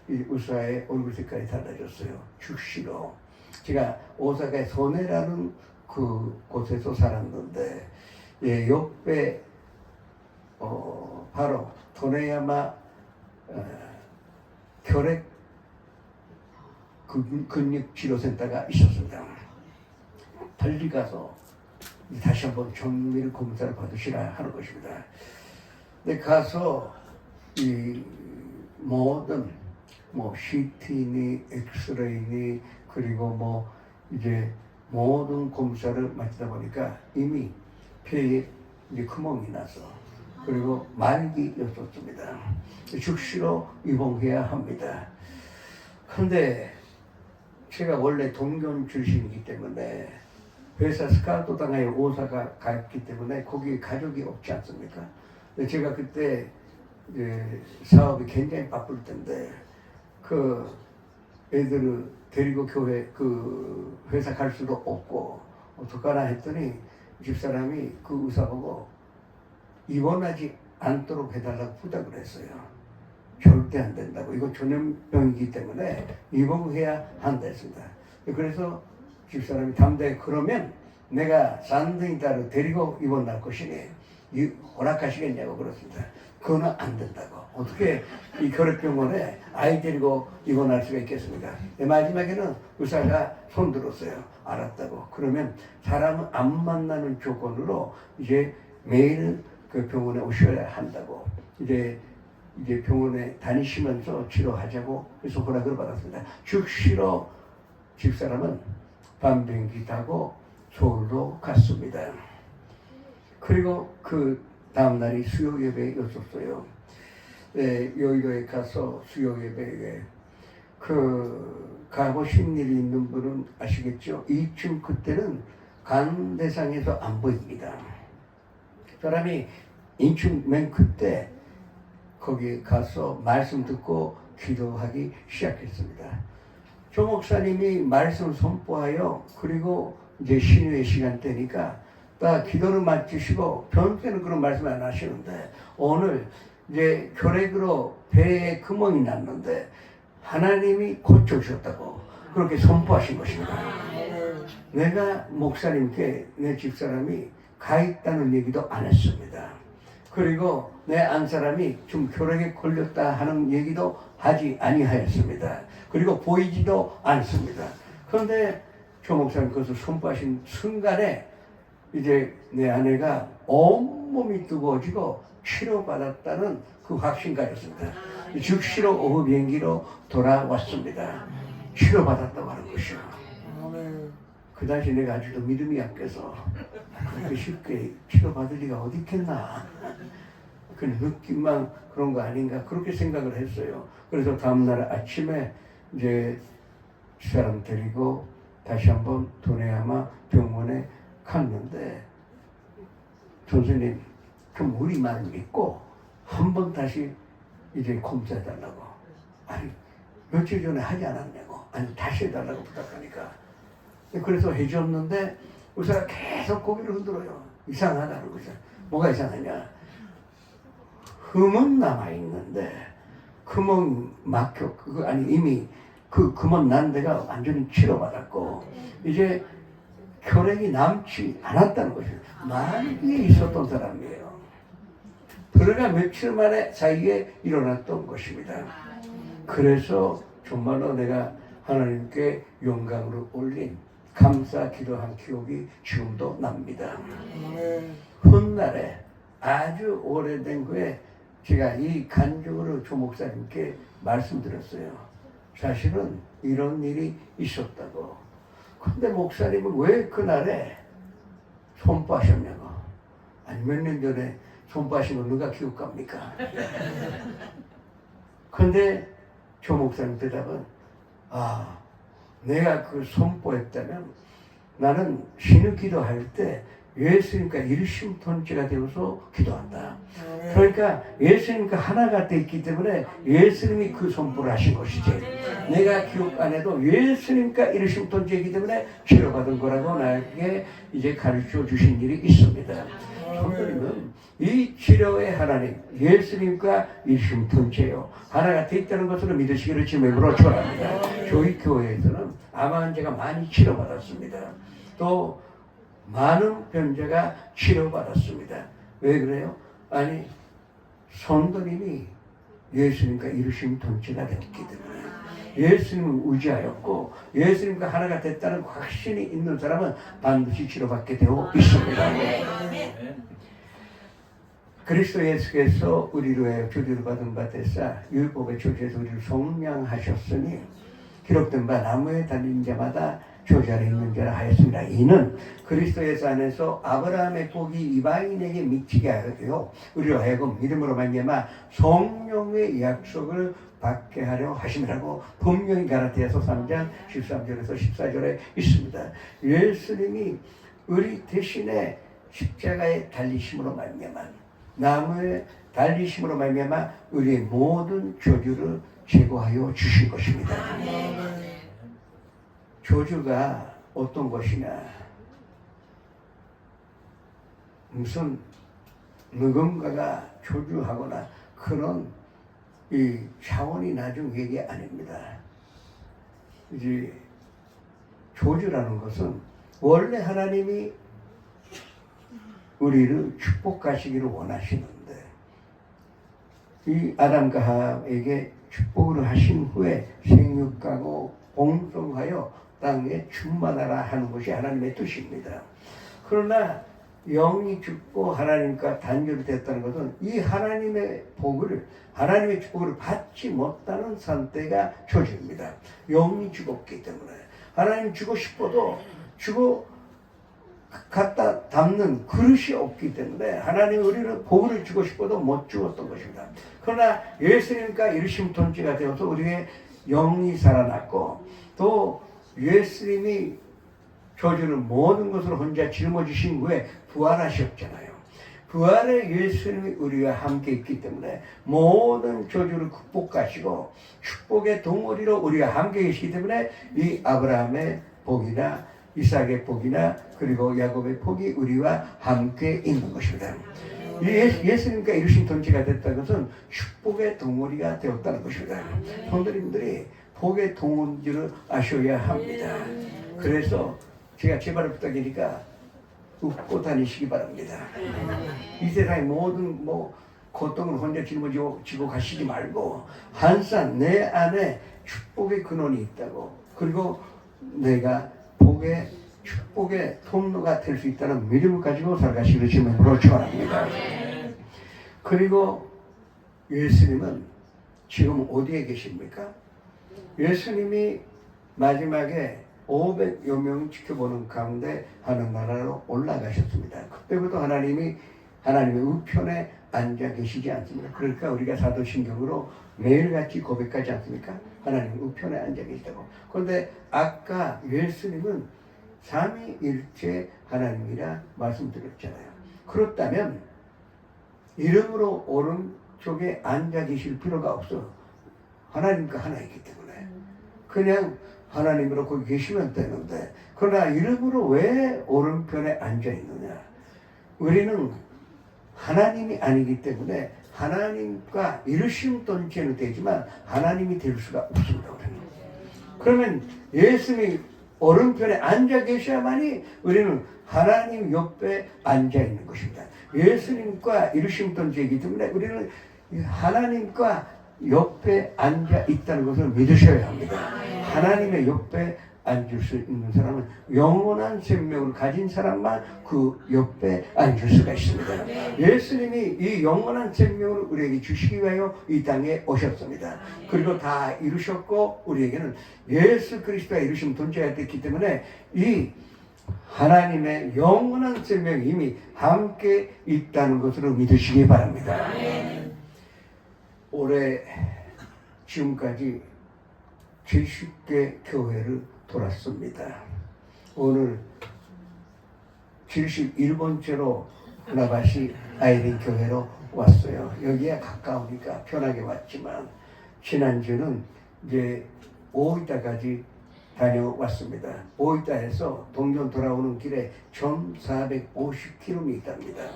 이 의사의 얼굴 색깔이 달라졌어요. 죽시로. 제가 오사카의 소네라는 그 곳에서 살았는데 옆에 바로 도네야마 결핵 근육치료센터가 있었습니다. 빨리 가서 다시 한번 정밀 검사를 받으시라 하는 것입니다. 근데 가서 이 모든 CT니 엑스레이니 그리고 이제 모든 검사를 마치다 보니까 이미 폐에 이제 구멍이 나서 그리고 말기였었습니다. 즉시로 입원해야 합니다. 그런데 제가 원래 동경 출신이기 때문에 회사 스카우트 당하에 오사카 갔기 때문에 거기 가족이 없지 않습니까? 근데 제가 그때 사업이 굉장히 바쁠 텐데 그 애들을 데리고 교회 그 회사 갈 수도 없고 어떡하나 했더니 집사람이 그 의사 보고 입원하지 않도록 해달라고 부탁을 했어요. 절대 안 된다고. 이거 전염병이기 때문에 입원해야 한다 했습니다. 그래서 집사람이 담대히 그러면 내가 산드인다를 데리고 입원할 것이니 허락하시겠냐고 그렇습니다. 그거는 안 된다고. 어떻게 이 결핵병원에 아이 데리고 입원할 수가 있겠습니까? 마지막에는 의사가 손 들었어요. 알았다고. 그러면 사람은 안 만나는 조건으로 이제 매일 그 병원에 오셔야 한다고. 이제 병원에 다니시면서 치료하자고 해서 허락을 받았습니다. 즉시로 집사람은 밤비행기 타고 서울로 갔습니다. 그리고 그 다음날이 수요 예배였었어요. 여의도에 가서 수요 예배에 가보신 일이 있는 분은 아시겠죠? 2층 그때는 강대상에서 안 보입니다. 사람이 2층 맨 그때 거기 가서 말씀 듣고 기도하기 시작했습니다. 조 목사님이 말씀 선포하여 그리고 이제 신유의 시간대니까 딱 기도를 마치시고 평소에는 그런 말씀 안 하시는데 오늘 이제 결핵으로 배에 구멍이 났는데 하나님이 고쳐주셨다고 그렇게 선포하신 것입니다. 내가 목사님께 내 집사람이 가 있다는 얘기도 안 했습니다. 그리고 내 안사람이 좀 결핵에 걸렸다 하는 얘기도 하지 아니하였습니다. 그리고 보이지도 않습니다. 그런데 조 목사님 그것을 선포하신 순간에 이제 내 아내가 온몸이 뜨거워지고 치료받았다는 그 확신가였습니다. 즉시로 오후 비행기로 돌아왔습니다. 치료받았다고 하는 것이요. 그 당시 내가 아직도 믿음이 약해서 그렇게 쉽게 치료받을 리가 어디 있겠나. 그 느낌만 그런 거 아닌가 그렇게 생각을 했어요. 그래서 다음날 아침에 이제 사람 데리고 다시 한번 도네야마 병원에 갔는데 선생님 좀 우리 말 믿고 한번 다시 이제 검사해달라고. 아니 며칠 전에 하지 않았냐고. 아니 다시 해달라고 부탁하니까 그래서 해줬는데 의사가 계속 고개를 흔들어요. 이상하다는 거죠. 뭐가 이상하냐. 금은 남아 있는데 금은 막혀 이미 그 금은 난 데가 완전히 치료받았고 이제 혈액이 남지 않았다는 것이에요. 만기에 있었던 사람이에요. 불과 며칠 만에 사이에 일어났던 것입니다. 그래서 정말로 내가 하나님께 영광으로 올린 감사 기도한 기억이 지금도 납니다. 훗날에 아주 오래된 후에 제가 이 간증으로 조 목사님께 말씀드렸어요. 사실은 이런 일이 있었다고. 근데 목사님은 왜 그날에 손빠셨냐고. 아니 몇 년 전에 손빠신 거 누가 기억합니까? 근데 조 목사님 대답은 내가 그 손뽀했다면 나는 신의 기도할 때 예수님과 일심동체가 되어서 기도한다. 그러니까 예수님과 하나가 돼 있기 때문에 예수님이 그 선포를 하신 것이지. 내가 기억 안 해도 예수님과 일심동체이기 때문에 치료받은 거라고 나에게 이제 가르쳐 주신 일이 있습니다. 성도님은 이 치료의 하나님, 예수님과 일심동체요 하나가 돼 있다는 것으로 믿으시기를 주님으로 축원합니다. 저희 교회에서는 암 환자가 많이 치료받았습니다. 또 많은 병자가 치료받았습니다. 왜 그래요? 아니 성도님이 예수님과 일심동체가 됐기 때문에 예수님을 의지하였고 예수님과 하나가 됐다는 확신이 있는 사람은 반드시 치료받게 되어 있습니다. 그리스도 예수께서 우리로 하여 조주를 받은 바 되사 율법의 조주에서 우리를 속량하셨으니 기록된 바 나무에 달린 자마다 조주 아래 있는 자라 하였습니다. 이는 그리스도 예수 안에서 아브라함의 복이 이방인에게 미치게 하여 우리로 하여금 믿음으로 말미암아 성령의 약속을 받게 하려 하심이라고 분명히 갈라디아서 3장 13절에서 14절에 있습니다. 예수님이 우리 대신에 십자가에 달리심으로 말미암아 나무에 달리심으로 말미암아 우리의 모든 저주를 제거하여 주신 것입니다. 저주가 어떤 것이냐? 무슨 누군가가 저주하거나 그런 이 차원이 낮은 얘기 아닙니다. 이제 저주라는 것은 원래 하나님이 우리를 축복하시기를 원하시는데 이 아담과 하와에게 축복을 하신 후에 생육하고 봉성하여 땅에 충만하라 하는 것이 하나님의 뜻입니다. 그러나 영이 죽고 하나님과 단절이 됐다는 것은 이 하나님의 축복을 받지 못하는 상태가 저주입니다. 영이 죽었기 때문에 하나님 주고 싶어도 갖다 담는 그릇이 없기 때문에 하나님 우리는 복을 주고 싶어도 못 주었던 것입니다. 그러나 예수님과 일심동체가 되어서 우리의 영이 살아났고 또 예수님이 저주는 모든 것을 혼자 짊어지신 후에 부활하셨잖아요. 부활의 예수님이 우리와 함께 있기 때문에 모든 저주를 극복하시고 축복의 덩어리로 우리와 함께 계시기 때문에 이 아브라함의 복이나 이삭의 복이나 그리고 야곱의 복이 우리와 함께 있는 것입니다. 예수님과 일심동체가 됐다는 것은 축복의 덩어리가 되었다는 것입니다. 성도님들이 복의 덩어리를 아셔야 합니다. 그래서 제가 제발 부탁이니까 웃고 다니시기 바랍니다. 이 세상의 모든 고통을 혼자 짊어지고 가시지 말고 항상 내 안에 축복의 근원이 있다고 그리고 내가 축복의 통로가 될 수 있다는 믿음을 가지고 살아가시기를 주님으로 축원합니다. 그리고 예수님은 지금 어디에 계십니까? 예수님이 마지막에 500여 명 지켜보는 가운데 하는 나라로 올라가셨습니다. 그때부터 하나님의 우편에 앉아 계시지 않습니까? 그러니까 우리가 사도신경으로 매일같이 고백하지 않습니까? 하나님 우편에 앉아 계시다고. 그런데 아까 예수님은 삼위일체 하나님이라 말씀드렸잖아요. 그렇다면 이름으로 오른쪽에 앉아 계실 필요가 없어. 하나님과 하나이기 때문에 그냥 하나님으로 거기 계시면 되는데 그러나 이름으로 왜 오른편에 앉아 있느냐? 우리는 하나님이 아니기 때문에 하나님과 이루심 돈체는 되지만 하나님이 될 수가 없습니다. 그러면 예수님이 오른편에 앉아 계셔야만이 우리는 하나님 옆에 앉아 있는 것입니다. 예수님과 이루심 돈체이기 때문에 우리는 하나님과 옆에 앉아 있다는 것을 믿으셔야 합니다. 하나님의 옆에 앉을 수 있는 사람은 영원한 생명을 가진 사람만 그 옆에 앉을 수가 있습니다. 예수님이 이 영원한 생명을 우리에게 주시기 위하여 이 땅에 오셨습니다. 그리고 다 이루셨고 우리에게는 예수 그리스도가 이루신 존재가 됐기 때문에 이 하나님의 영원한 생명이 이미 함께 있다는 것으로 믿으시기 바랍니다. 올해 지금까지 70개 교회를 돌았습니다. 오늘 71번째로 하나바시 아이린 교회로 왔어요. 여기가 가까우니까 편하게 왔지만 지난주는 이제 오이타까지 다녀왔습니다. 오이타에서 동전 돌아오는 길에 1450km입니다.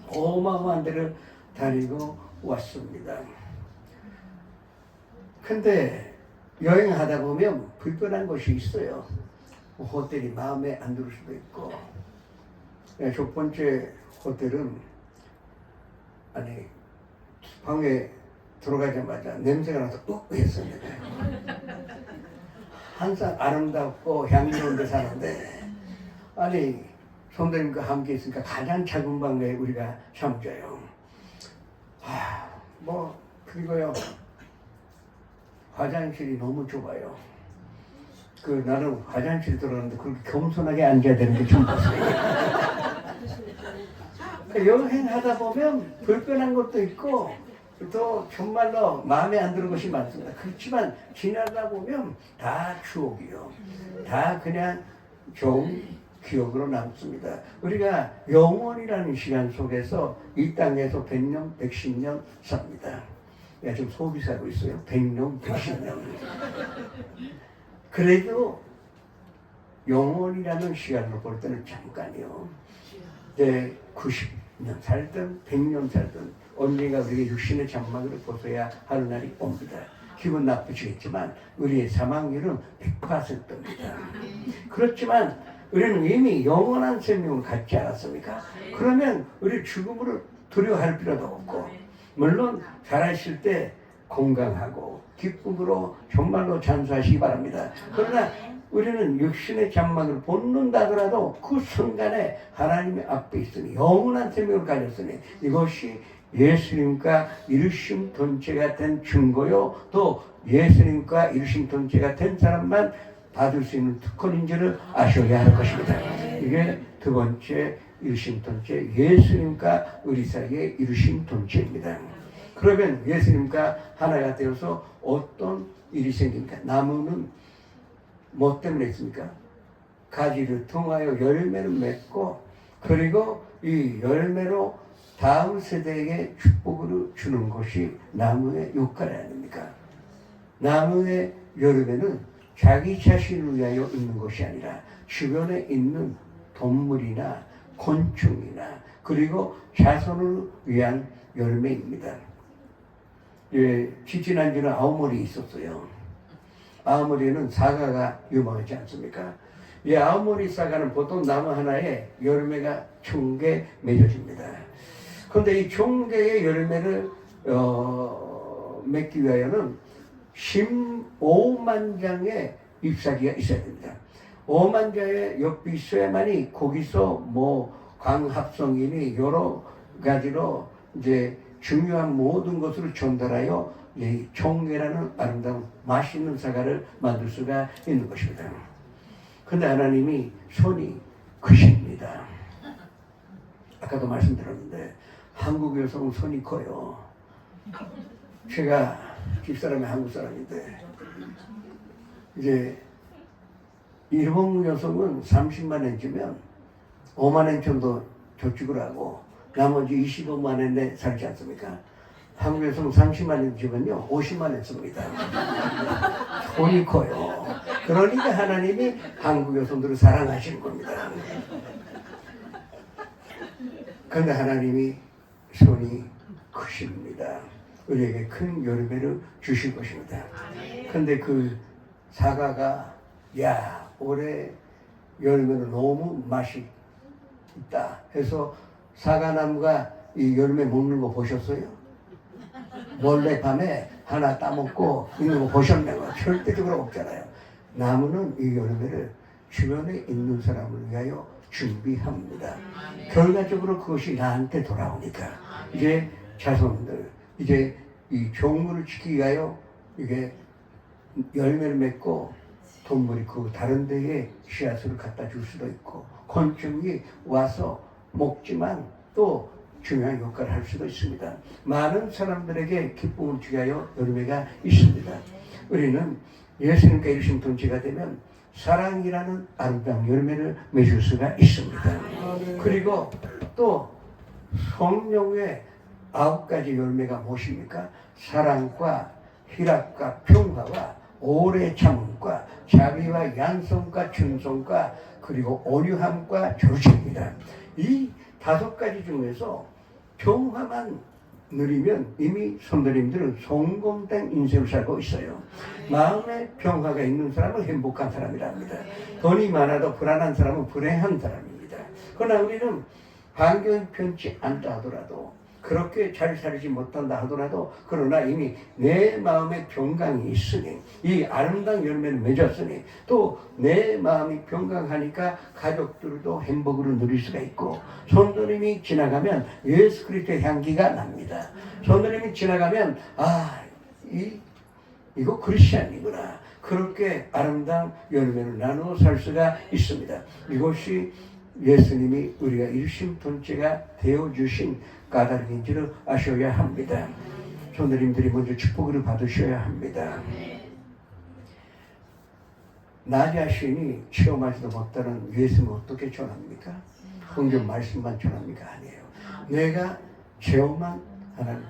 어마어마한 데를 다니고 왔습니다. 근데 여행하다 보면 불편한 것이 있어요. 호텔이 마음에 안 들 수도 있고. 첫 번째 호텔은 방에 들어가자마자 냄새가 나서 했습니다. 항상 아름답고 향기로운 데 사는데 성도님과 함께 있으니까 가장 작은 방에 우리가 잠자요. 그리고요 화장실이 너무 좁아요. 나는 화장실 들어갔는데 그렇게 겸손하게 앉아야 되는 게 처음 봤어요. 여행하다 보면 불편한 것도 있고 또 정말로 마음에 안 드는 것이 많습니다. 그렇지만 지나다 보면 다 추억이요. 다 그냥 좋은 기억으로 남습니다. 우리가 영원이라는 시간 속에서 이 땅에서 100년, 110년 삽니다. 지금 소비 살고 있어요. 100년, 110년. 그래도 영원이라는 시간으로 볼 때는 잠깐이요. 90년 살든 100년 살든 언젠가 우리가 육신의 장막을 벗어야 하는 날이 옵니다. 기분 나쁘시겠지만 우리의 사망률은 100%입니다. 그렇지만 우리는 이미 영원한 생명을 갖지 않았습니까? 그러면 우리 죽음으로 두려워할 필요도 없고, 물론 살아있을 때 건강하고 기쁨으로 정말로 찬수하시기 바랍니다. 그러나 우리는 육신의 장막을 벗는다 하더라도 그 순간에 하나님의 앞에 있으니 영원한 생명을 가졌으니 이것이 예수님과 이루심 존재가 된 증거요, 또 예수님과 이루심 존재가 된 사람만 받을 수 있는 특권인 줄을 아셔야 할 것입니다. 이게 두 번째 이루심 존재, 예수님과 우리 사이의 이루심 존재입니다. 그러면 예수님과 하나가 되어서 어떤 일이 생깁니까? 나무는 뭐 때문에 있습니까? 가지를 통하여 열매를 맺고, 그리고 이 열매로 다음 세대에게 축복을 주는 것이 나무의 역할 아닙니까? 나무의 열매는 자기 자신을 위하여 있는 것이 아니라 주변에 있는 동물이나 곤충이나 그리고 자손을 위한 열매입니다. 지지난주는 아오모리 있었어요. 아오모리는 사과가 유명하지 않습니까? 이 아오모리 사과는 보통 나무 하나에 열매가 1000개 맺어집니다. 그런데 이 1000개의 열매를 맺기 위하여는 15만 장의 잎사귀가 있어야 됩니다. 5만 장의 엽이 있어야만이 거기서 광합성이니 여러 가지로 이제 중요한 모든 것을 전달하여 이 총계라는 아름다운 맛있는 사과를 만들 수가 있는 것입니다. 그런데 하나님이 손이 크십니다. 아까도 말씀드렸는데 한국 여성은 손이 커요. 제가 집사람이 한국 사람인데 이제 일본 여성은 30만 원 주면 5만 원 정도 저축을 하고 나머지 25만 원에 살지 않습니까? 한국 여성은 30만 원 주면요 50만 원 씁니다. 돈이 커요. 그러니까 하나님이 한국 여성들을 사랑하시는 겁니다. 그런데 하나님이 손이 크십니다. 우리에게 큰 열매를 주실 것입니다. 근데 그 사과가 야 올해 열매는 너무 맛이 있다 해서 사과나무가 이 열매 먹는 거 보셨어요? 몰래 밤에 하나 따먹고 있는 거 보셨나요? 절대적으로 없잖아요. 나무는 이 열매를 주변에 있는 사람을 위하여 준비합니다. 결과적으로 그것이 나한테 돌아오니까 이제 자손들 이제 이 종물을 지키기 위하여 이게 열매를 맺고 동물이 그 다른 데에 씨앗을 갖다 줄 수도 있고 곤충이 와서 먹지만 또 중요한 역할을 할 수도 있습니다. 많은 사람들에게 기쁨을 주게 하여 열매가 있습니다. 우리는 예수님께 이르신 돈지가 되면 사랑이라는 아름다운 열매를 맺을 수가 있습니다. 그리고 또 성령의 9가지 열매가 무엇입니까? 사랑과 희락과 평화와 오래 참음과 자비와 양성과 충성과 그리고 온유함과 조심입니다. 이 5가지 중에서 평화만 누리면 이미 선배님들은 성공된 인생을 살고 있어요. 마음에 평화가 있는 사람은 행복한 사람이랍니다. 돈이 많아도 불안한 사람은 불행한 사람입니다. 그러나 우리는 환경이 편치 않다 하더라도 그렇게 잘 살지 못한다 하더라도 그러나 이미 내 마음에 평강이 있으니 이 아름다운 열매를 맺었으니 또 내 마음이 평강하니까 가족들도 행복으로 누릴 수가 있고 손님이 지나가면 예수 그리스도의 향기가 납니다. 손님이 지나가면 이거 크리스찬이구나. 그렇게 아름다운 열매를 나누어 살 수가 있습니다. 이것이 예수님이 우리가 일심동체가 되어주신 까닭인 줄을 아셔야 합니다. 손님들이 먼저 축복을 받으셔야 합니다. 나 자신이 체험하지도 못하는 예수님을 어떻게 전합니까? 성경 말씀만 전합니까? 아니에요. 내가 체험한 하나님.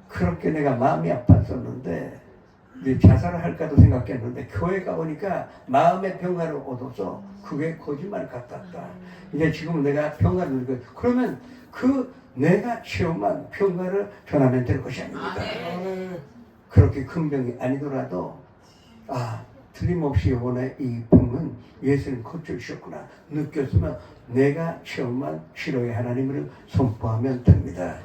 그렇게 내가 마음이 아팠었는데 자살을 할까도 생각했는데 교회 가보니까 마음의 평화를 얻어서 그게 거짓말 같았다. 이제 지금 내가 평화를 누리고 그러면 그 내가 체험한 평화를 전하면 될 것이 아닙니다. 그렇게 큰 병이 아니더라도 틀림없이 이번에 이 병은 예수님 고쳐주셨구나 느꼈으면 내가 체험한 치료의 하나님을 선포하면 됩니다.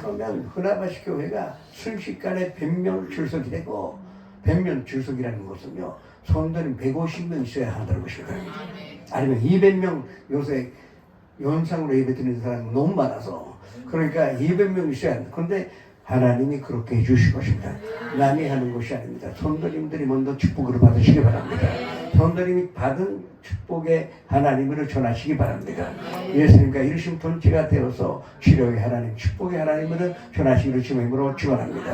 그러면 흐나바시 교회가 순식간에 100명 출석이 되고 100명 출석이라는 것은요 성도는 150명 있어야 한다는 것입니다. 아니면 200명 요새 연상으로 예배 드리는 사람이 너무 많아서 그러니까 200명 있어야 한다. 그런데 하나님이 그렇게 해주실 것입니다. 남이 하는 것이 아닙니다. 성도님들이 먼저 축복을 받으시기 바랍니다. 성도님이 받은 축복의 하나님을 전하시기 바랍니다. 예수님과 일심동체가 되어서 치료의 하나님, 축복의 하나님을 전하시기를 주님의 이름으로 축원합니다.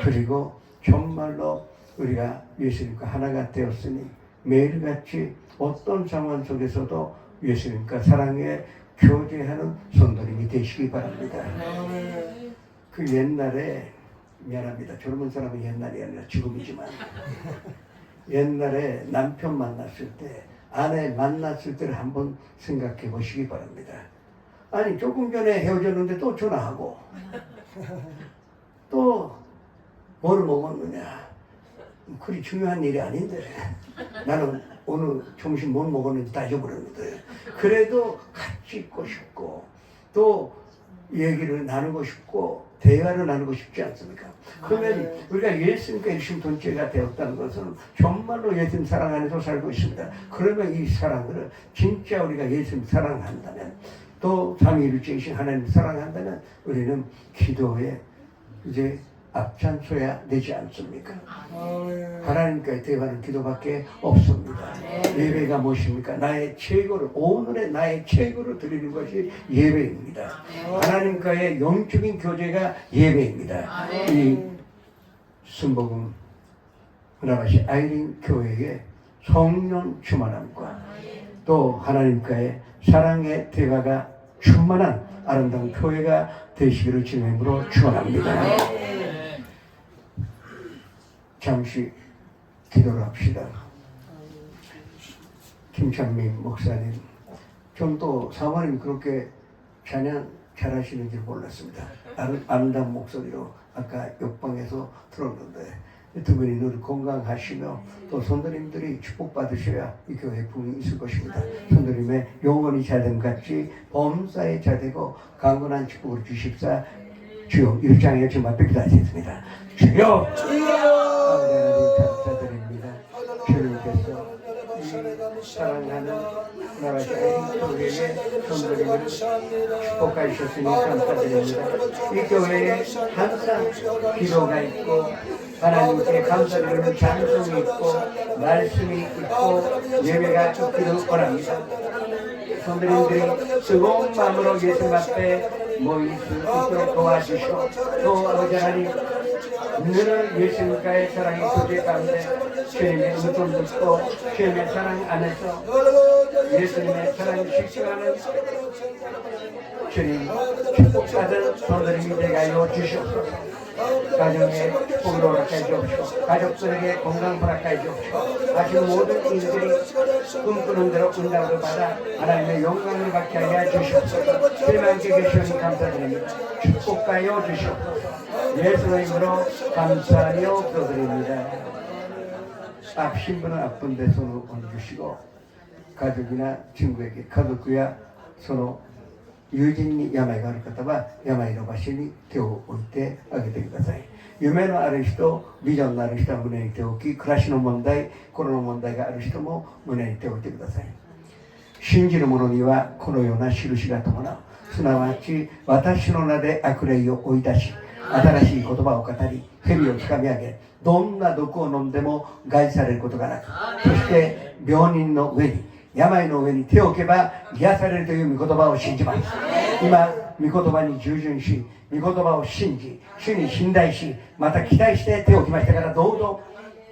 그리고 정말로 우리가 예수님과 하나가 되었으니 매일같이 어떤 상황 속에서도 예수님과 사랑에 교제하는 성도님이 되시기 바랍니다. 그 옛날에 미안합니다. 젊은 사람은 옛날이 아니라 지금이지만 옛날에 남편 만났을 때 아내 만났을 때를 한번 생각해 보시기 바랍니다. 아니 조금 전에 헤어졌는데 또 전화하고 또 뭘 먹었느냐 그리 중요한 일이 아닌데 나는 오늘 점심 뭘 먹었는지 다 잊어버렸는데 그래도 같이 있고 싶고 또 얘기를 나누고 싶고 대화를 나누고 싶지 않습니까? 그러면 우리가 예수님과 일심동체가 되었다는 것은 정말로 예수님 사랑 안에서 살고 있습니다. 그러면 이 사랑을 진짜 우리가 예수님 사랑한다면 또 삼위일체이신 하나님 사랑한다면 우리는 기도에 이제 앞장서야 되지 않습니까? 하나님과의 대화는 기도밖에 없습니다. 예배가 무엇입니까? 나의 최고를 오늘의 나의 최고를 드리는 것이 예배입니다. 하나님과의 영적인 교제가 예배입니다. 이 순복음 흐나바시 아이린 교회의 성령 충만함과 또 하나님과의 사랑의 대화가 충만한 아름다운 교회가 되시기를 주님의 이름으로 축원합니다. 잠시 기도를 합시다. 김찬민 목사님, 좀 또 사모님 그렇게 찬양 잘하시는지 몰랐습니다. 아름다운 목소리로 아까 옆방에서 들었는데 두 분이 늘 건강하시며 또 손들님들이 축복받으셔야 이 교회에 부흥이 있을 것입니다. 손들님의 영혼이 잘됨 같이 범사에 잘되고 강건한 축복을 주십사 주여 일장에 주마 뵙기도 하겠습니다. 주여 아버지 감사드립니다. 주님께서 사랑하는 나라의 교회의 손들님을 축복하셨으니 감사드립니다. 이 교회에 항상 기도가 있고 하나님께 감사드리는 찬송이 있고 말씀이 있고 예배가 있기를 원합니다. 손들님들이 뜨거운 마음으로 예수님 앞에 모일 수 있도록 도와주시고 또 아버지 하나님 늘 예수님과의 사랑의 교제 가운데 주님의 음성 듣고 주님의 사랑 안에서 예수님의 사랑을 실증하는 주님 축복받은 손들님이 되가여 주시옵소서. 가정에 축복으로 허락하여 주옵시고 가족들에게 건강 허락하여 주옵시고 아직 모든 이들이 꿈꾸는 대로 응답을 받아 하나님의 영광을 받게 하여 주시옵소서. 실망께 계시오니 감사드립니다. 축복하여 주시옵소서. 예수의 이름으로 감사하여 기도드립니다. 신부는 아픈데 손을 얹으시고 가족이나 친구에게 가족구야 손을 友人に病がある方は病の場所に手を置いてあげてください。夢のある人、ビジョンのある人は胸に手を置き、暮らしの問題、心の問題がある人も胸に手を置いてください。信じる者にはこのような印が伴う。すなわち私の名で悪霊を追い出し、新しい言葉を語り、蛇をつかみ上げ、どんな毒を飲んでも害されることがなく、そして病人の上に病の上に手を置けば癒されるという御言葉を信じます。今、御言葉に従順し、御言葉を信じ、主に信頼し、また期待して手を置きましたから、どうぞ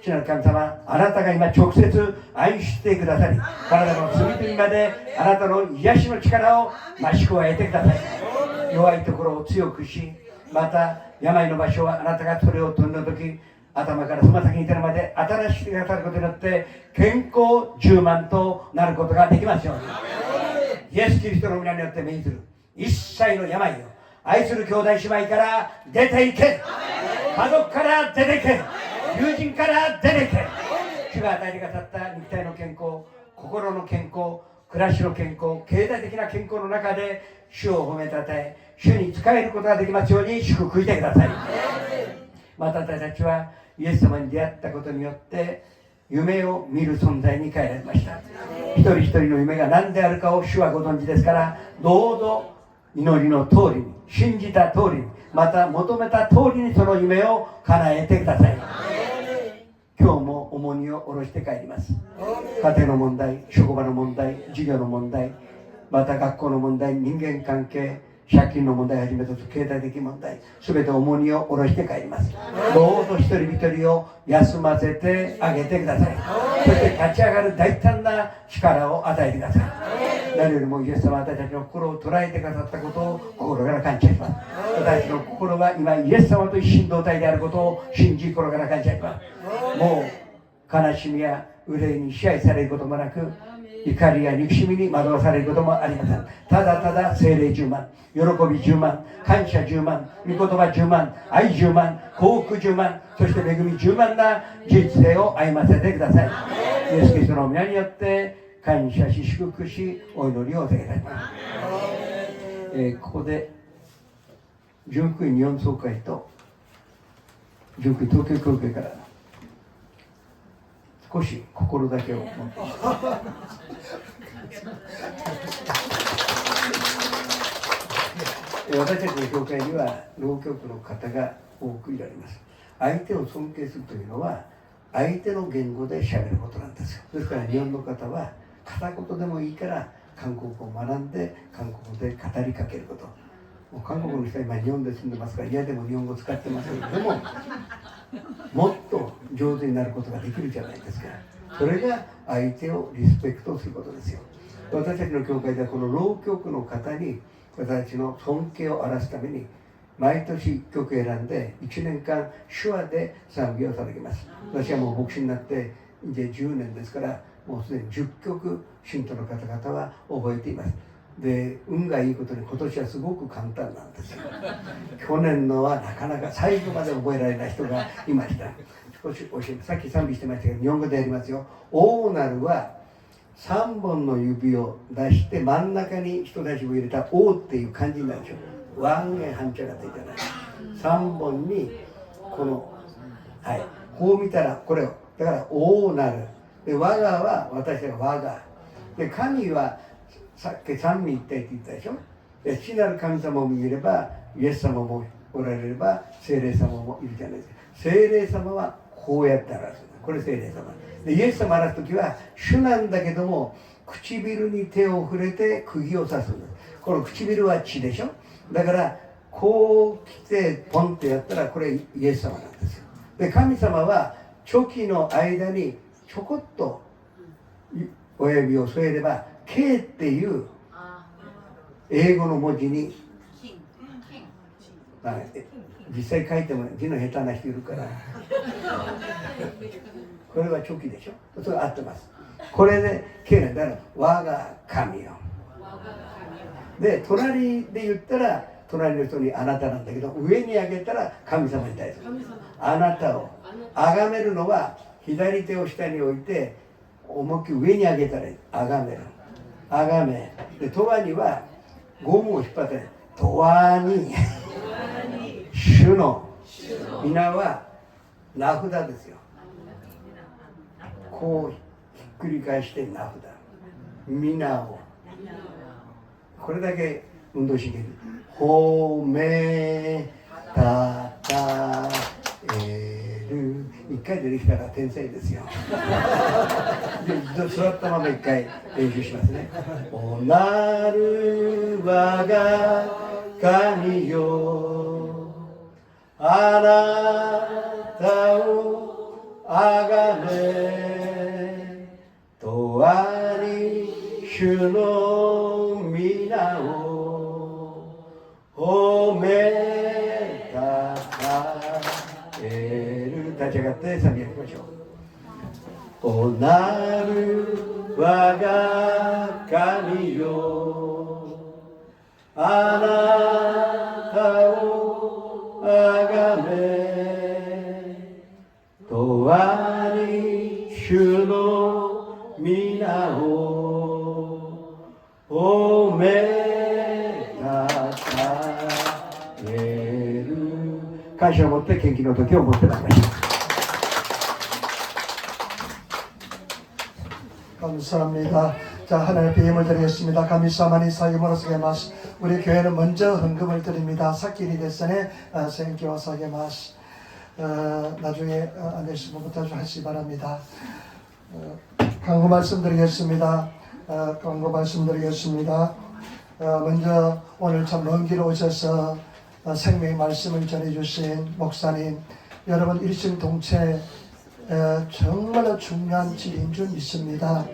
主なる神様、あなたが今直接愛してくださり、体の隅々まであなたの癒しの力を増し加えてください。弱いところを強くし、また病の場所はあなたがそれを取り除き、頭からつま先に至るまで新しくなさることによって健康充満となることができますように。イエス・キリストの皆によって命ずる一切の病を愛する兄弟姉妹から出ていけ、家族から出ていけ、友人から出ていけ。主が与えてくださった肉体の健康、心の健康、暮らしの健康、経済的な健康の中で主を褒めたたえ、主に仕えることができますように祝福してください。また私たちはイエス様に出会ったことによって夢を見る存在に変えられました。一人一人の夢が何であるかを主はご存知ですから、どうぞ祈りの通りに、信じた通りに、また求めた通りにその夢を叶えてください。今日も重荷を下ろして帰ります。家庭の問題、職場の問題、授業の問題、また学校の問題、人間関係、借金の問題をはじめとする経済的問題、すべて重荷を下ろして帰ります。どうぞ一人一人を休ませてあげてください。そして立ち上がる大胆な力を与えてください。何よりもイエス様は私たちの心を捉えてくださったことを心から感謝します。私たちの心は今イエス様と一心同体であることを信じ心から感謝します。もう悲しみや憂いに支配されることもなく、怒りや憎しみに惑わされることもありません。ただただ聖霊充満、喜び充満、感謝充満、御言葉充満、愛充満、幸福充満、そして恵み充満な人生を歩ませてください。イエス・キリストの皆によって感謝し祝福しお祈りをお願いいたします。ここで純福院日本総会と純福院東京教会から少し心だけを持って私たちの教会には浪曲の方が多くいられます。相手を尊敬するというのは相手の言語で喋ることなんですよ。ですから日本の方は片言でもいいから韓国語を学んで韓国語で語りかけること。もう韓国の人は今日本で住んでますから嫌でも日本語を使ってますけど、でももっと上手になることができるじゃないですか。それが相手をリスペクトすることですよ。私たちの教会ではこの浪曲の方に私たちの尊敬を表すために毎年1曲選んで1年間手話で賛美を捧げます。私はもう牧師になって10年ですから、もうすでに10曲信徒の方々は覚えています。で運がいいことに今年はすごく簡単なんですよ。去年のはなかなか最後まで覚えられない人がいました。少し教えて、さっき賛美してましたけど日本語でやりますよ。大なるは3本の指を出して真ん中に人差しを入れた「王」っていう漢字になるでしょ。ワンエンハンチャがついてない3本にこのはいこう見たらこれをだから大なるで我がは私が我がで神はさっき三位一体って言ったでしょ。で父なる神様もいればイエス様もおられれば聖霊様もいるじゃないですか。聖霊様はこうやって表すこれ聖霊様でイエス様を表す時は主なんだけども唇に手を触れて釘を刺すんです。この唇は血でしょ。だからこう来てポンってやったらこれイエス様なんですよ。で神様はチョキの間にちょこっと親指を添えれば K っていう英語の文字に実際書いても字の下手な人いるからこれはチョキでしょ。それ合ってます。これで K なんだから我が神よで隣で言ったら隣の人にあなたなんだけど上に上げたら神様に対するあなたを崇めるのは左手を下に置いて思いっきり上に上げたら崇める崇めで永遠にはゴムを引っ張って永遠に主の皆は名札ですよ。こうひっくり返して名札皆をこれだけ運動神経褒めたたえる一回でできたら天才ですよ。で座ったまま一回練習しますね。おなる我が神よあなたをあがめとあり主の皆を褒めたたえる立ち上がって賛美やりましょう。おなる我が神よあなたをあがめとあり主の皆を褒めたたえる感謝を持って献金の時を持ってまいりましょう。
감사합니다. 자, 하나님 앞에 예물 드리겠습니다. 감사하니 사기모로 사게마스. 우리 교회는 먼저 헌금을 드립니다. 사끼리 데스네 생기와 사게마스. 나중에 안 되시면 부터 좀 하시기 바랍니다. 광고 말씀드리겠습니다. 광고 말씀드리겠습니다. 먼저 오늘 참 먼 길 오셔서 생명의 말씀을 전해주신 목사님, 여러분 일심동체 정말로 중요한 질인 줄 믿습니다.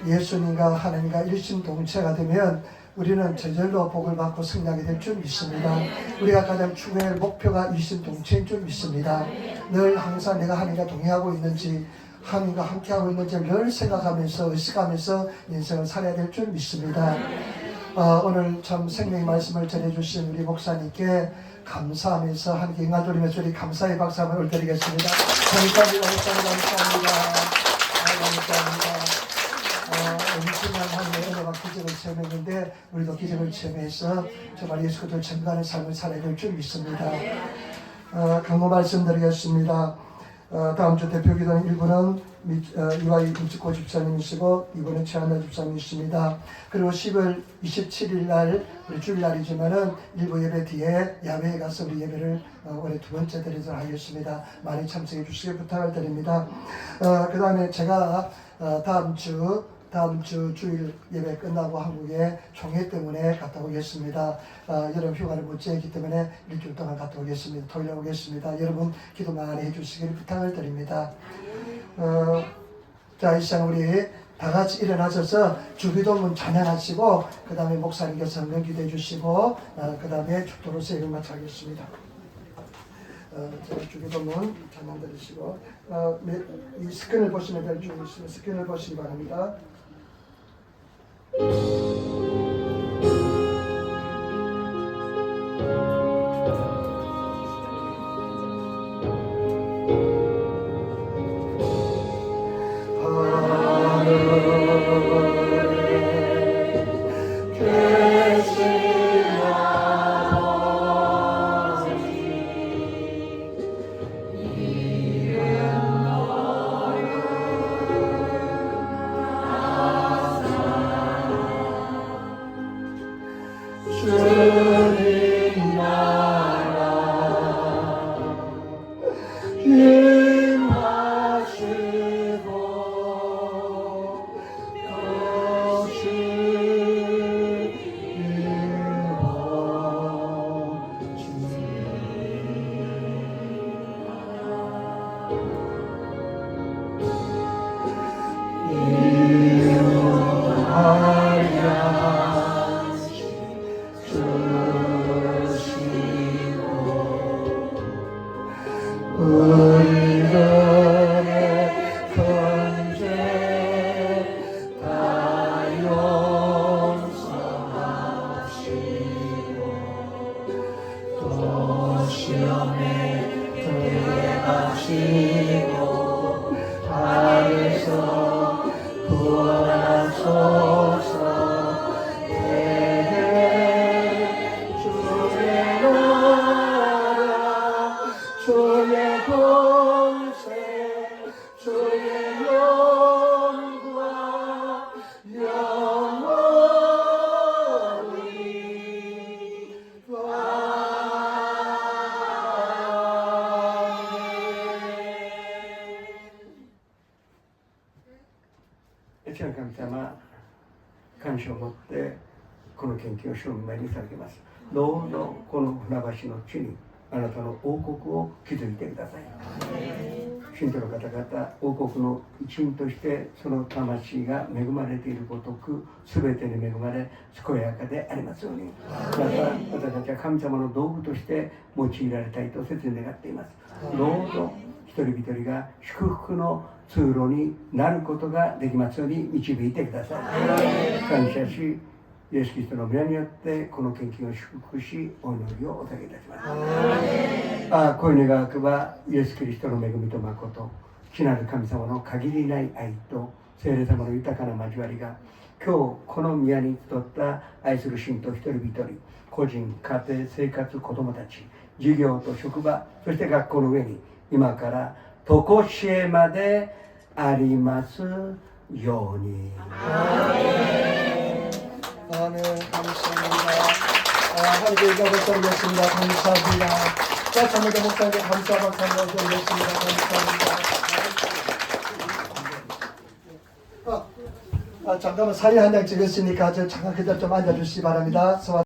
예수님과 하나님과 일심동체가 되면 우리는 저절로 복을 받고 승리하게 될 줄 믿습니다. 우리가 가장 추구할 목표가 일심동체인 줄 믿습니다. 늘 항상 내가 하나님과 동행하고 있는지 하나님과 함께하고 있는지 늘 생각하면서 의식하면서 인생을 살아야 될 줄 믿습니다. 오늘 참 생명의 말씀을 전해주신 우리 목사님께 감사하면서 하나님께 영광 돌리면서 우리 감사의 박수 한번 올려드리겠습니다. 감사합니다. 감사합니다. 감사합니다. 엄청난 하나님의 은혜와 기적을 체험했는데 우리도 기적을 체험해서 정말 예수 그리스도를 증거하는 삶을 살아야 될 줄 믿습니다. 강구 말씀드리겠습니다. 다음 주 대표 기도는 1부는 이와이 이직고 집사님이시고 2부는 최한나 집사님이십니다. 그리고 10월 27일 날 우리 주일날이지만은 1부 예배 뒤에 야외에 가서 우리 예배를 올해 두 번째 드리도록 하겠습니다. 많이 참석해 주시길 부탁을 드립니다. 그 다음에 제가 다음 주 주일 예배 끝나고 한국에 총회 때문에 갔다 오겠습니다. 여름 휴가를 못 지내기 때문에 일주일 동안 갔다 오겠습니다. 토요일에 오겠습니다. 여러분 기도 많이 해주시길 부탁을 드립니다. 자, 이 시간 우리 다 같이 일어나셔서 주기도문 찬양하시고 그 다음에 목사님께서 성경 기도해 주시고 그 다음에 축도로서 예배 마치겠습니다. 주기도문 찬양 드리시고 이 스크린을 보시면 될 줄 있으면 스크린을 보시기 바랍니다. 주시고 하늘에서 구원하소서. 주의 나라 주의 권세 주의 영광 영원히
主の神様、感謝を持ってこの献金を主の前に捧げます。どうぞこの船橋の地にあなたの王国を築いてください。信徒の方々、王国の一員としてその魂が恵まれているごとく、全てに恵まれ健やかでありますように、また私たちは神様の道具として用いられたいと切に願っています。どうぞ一人一人が祝福の通路になることができますように導いてください。感謝し、イエス・キリストの皆によってこの献金を祝福し、お祈りをお捧げいたします。こういう願わくば、イエス・キリストの恵みと誠、父なる神様の限りない愛と聖霊様の豊かな交わりが、今日この宮に集った愛する信徒一人一人、個人、家庭、生活、子供たち、授業と職場、そして学校の上に今からとこしえまでありますように。
아멘. 감사합니다. 하나님께 감사를 드리겠습니다. 감사합니다. 자, 전문가 목사님께 감사 박수를 드리겠습니다. 감사합니다. 잠깐만 사진 한 장 찍었으니까 저 잠깐 그대로 좀 앉아주시기 바랍니다.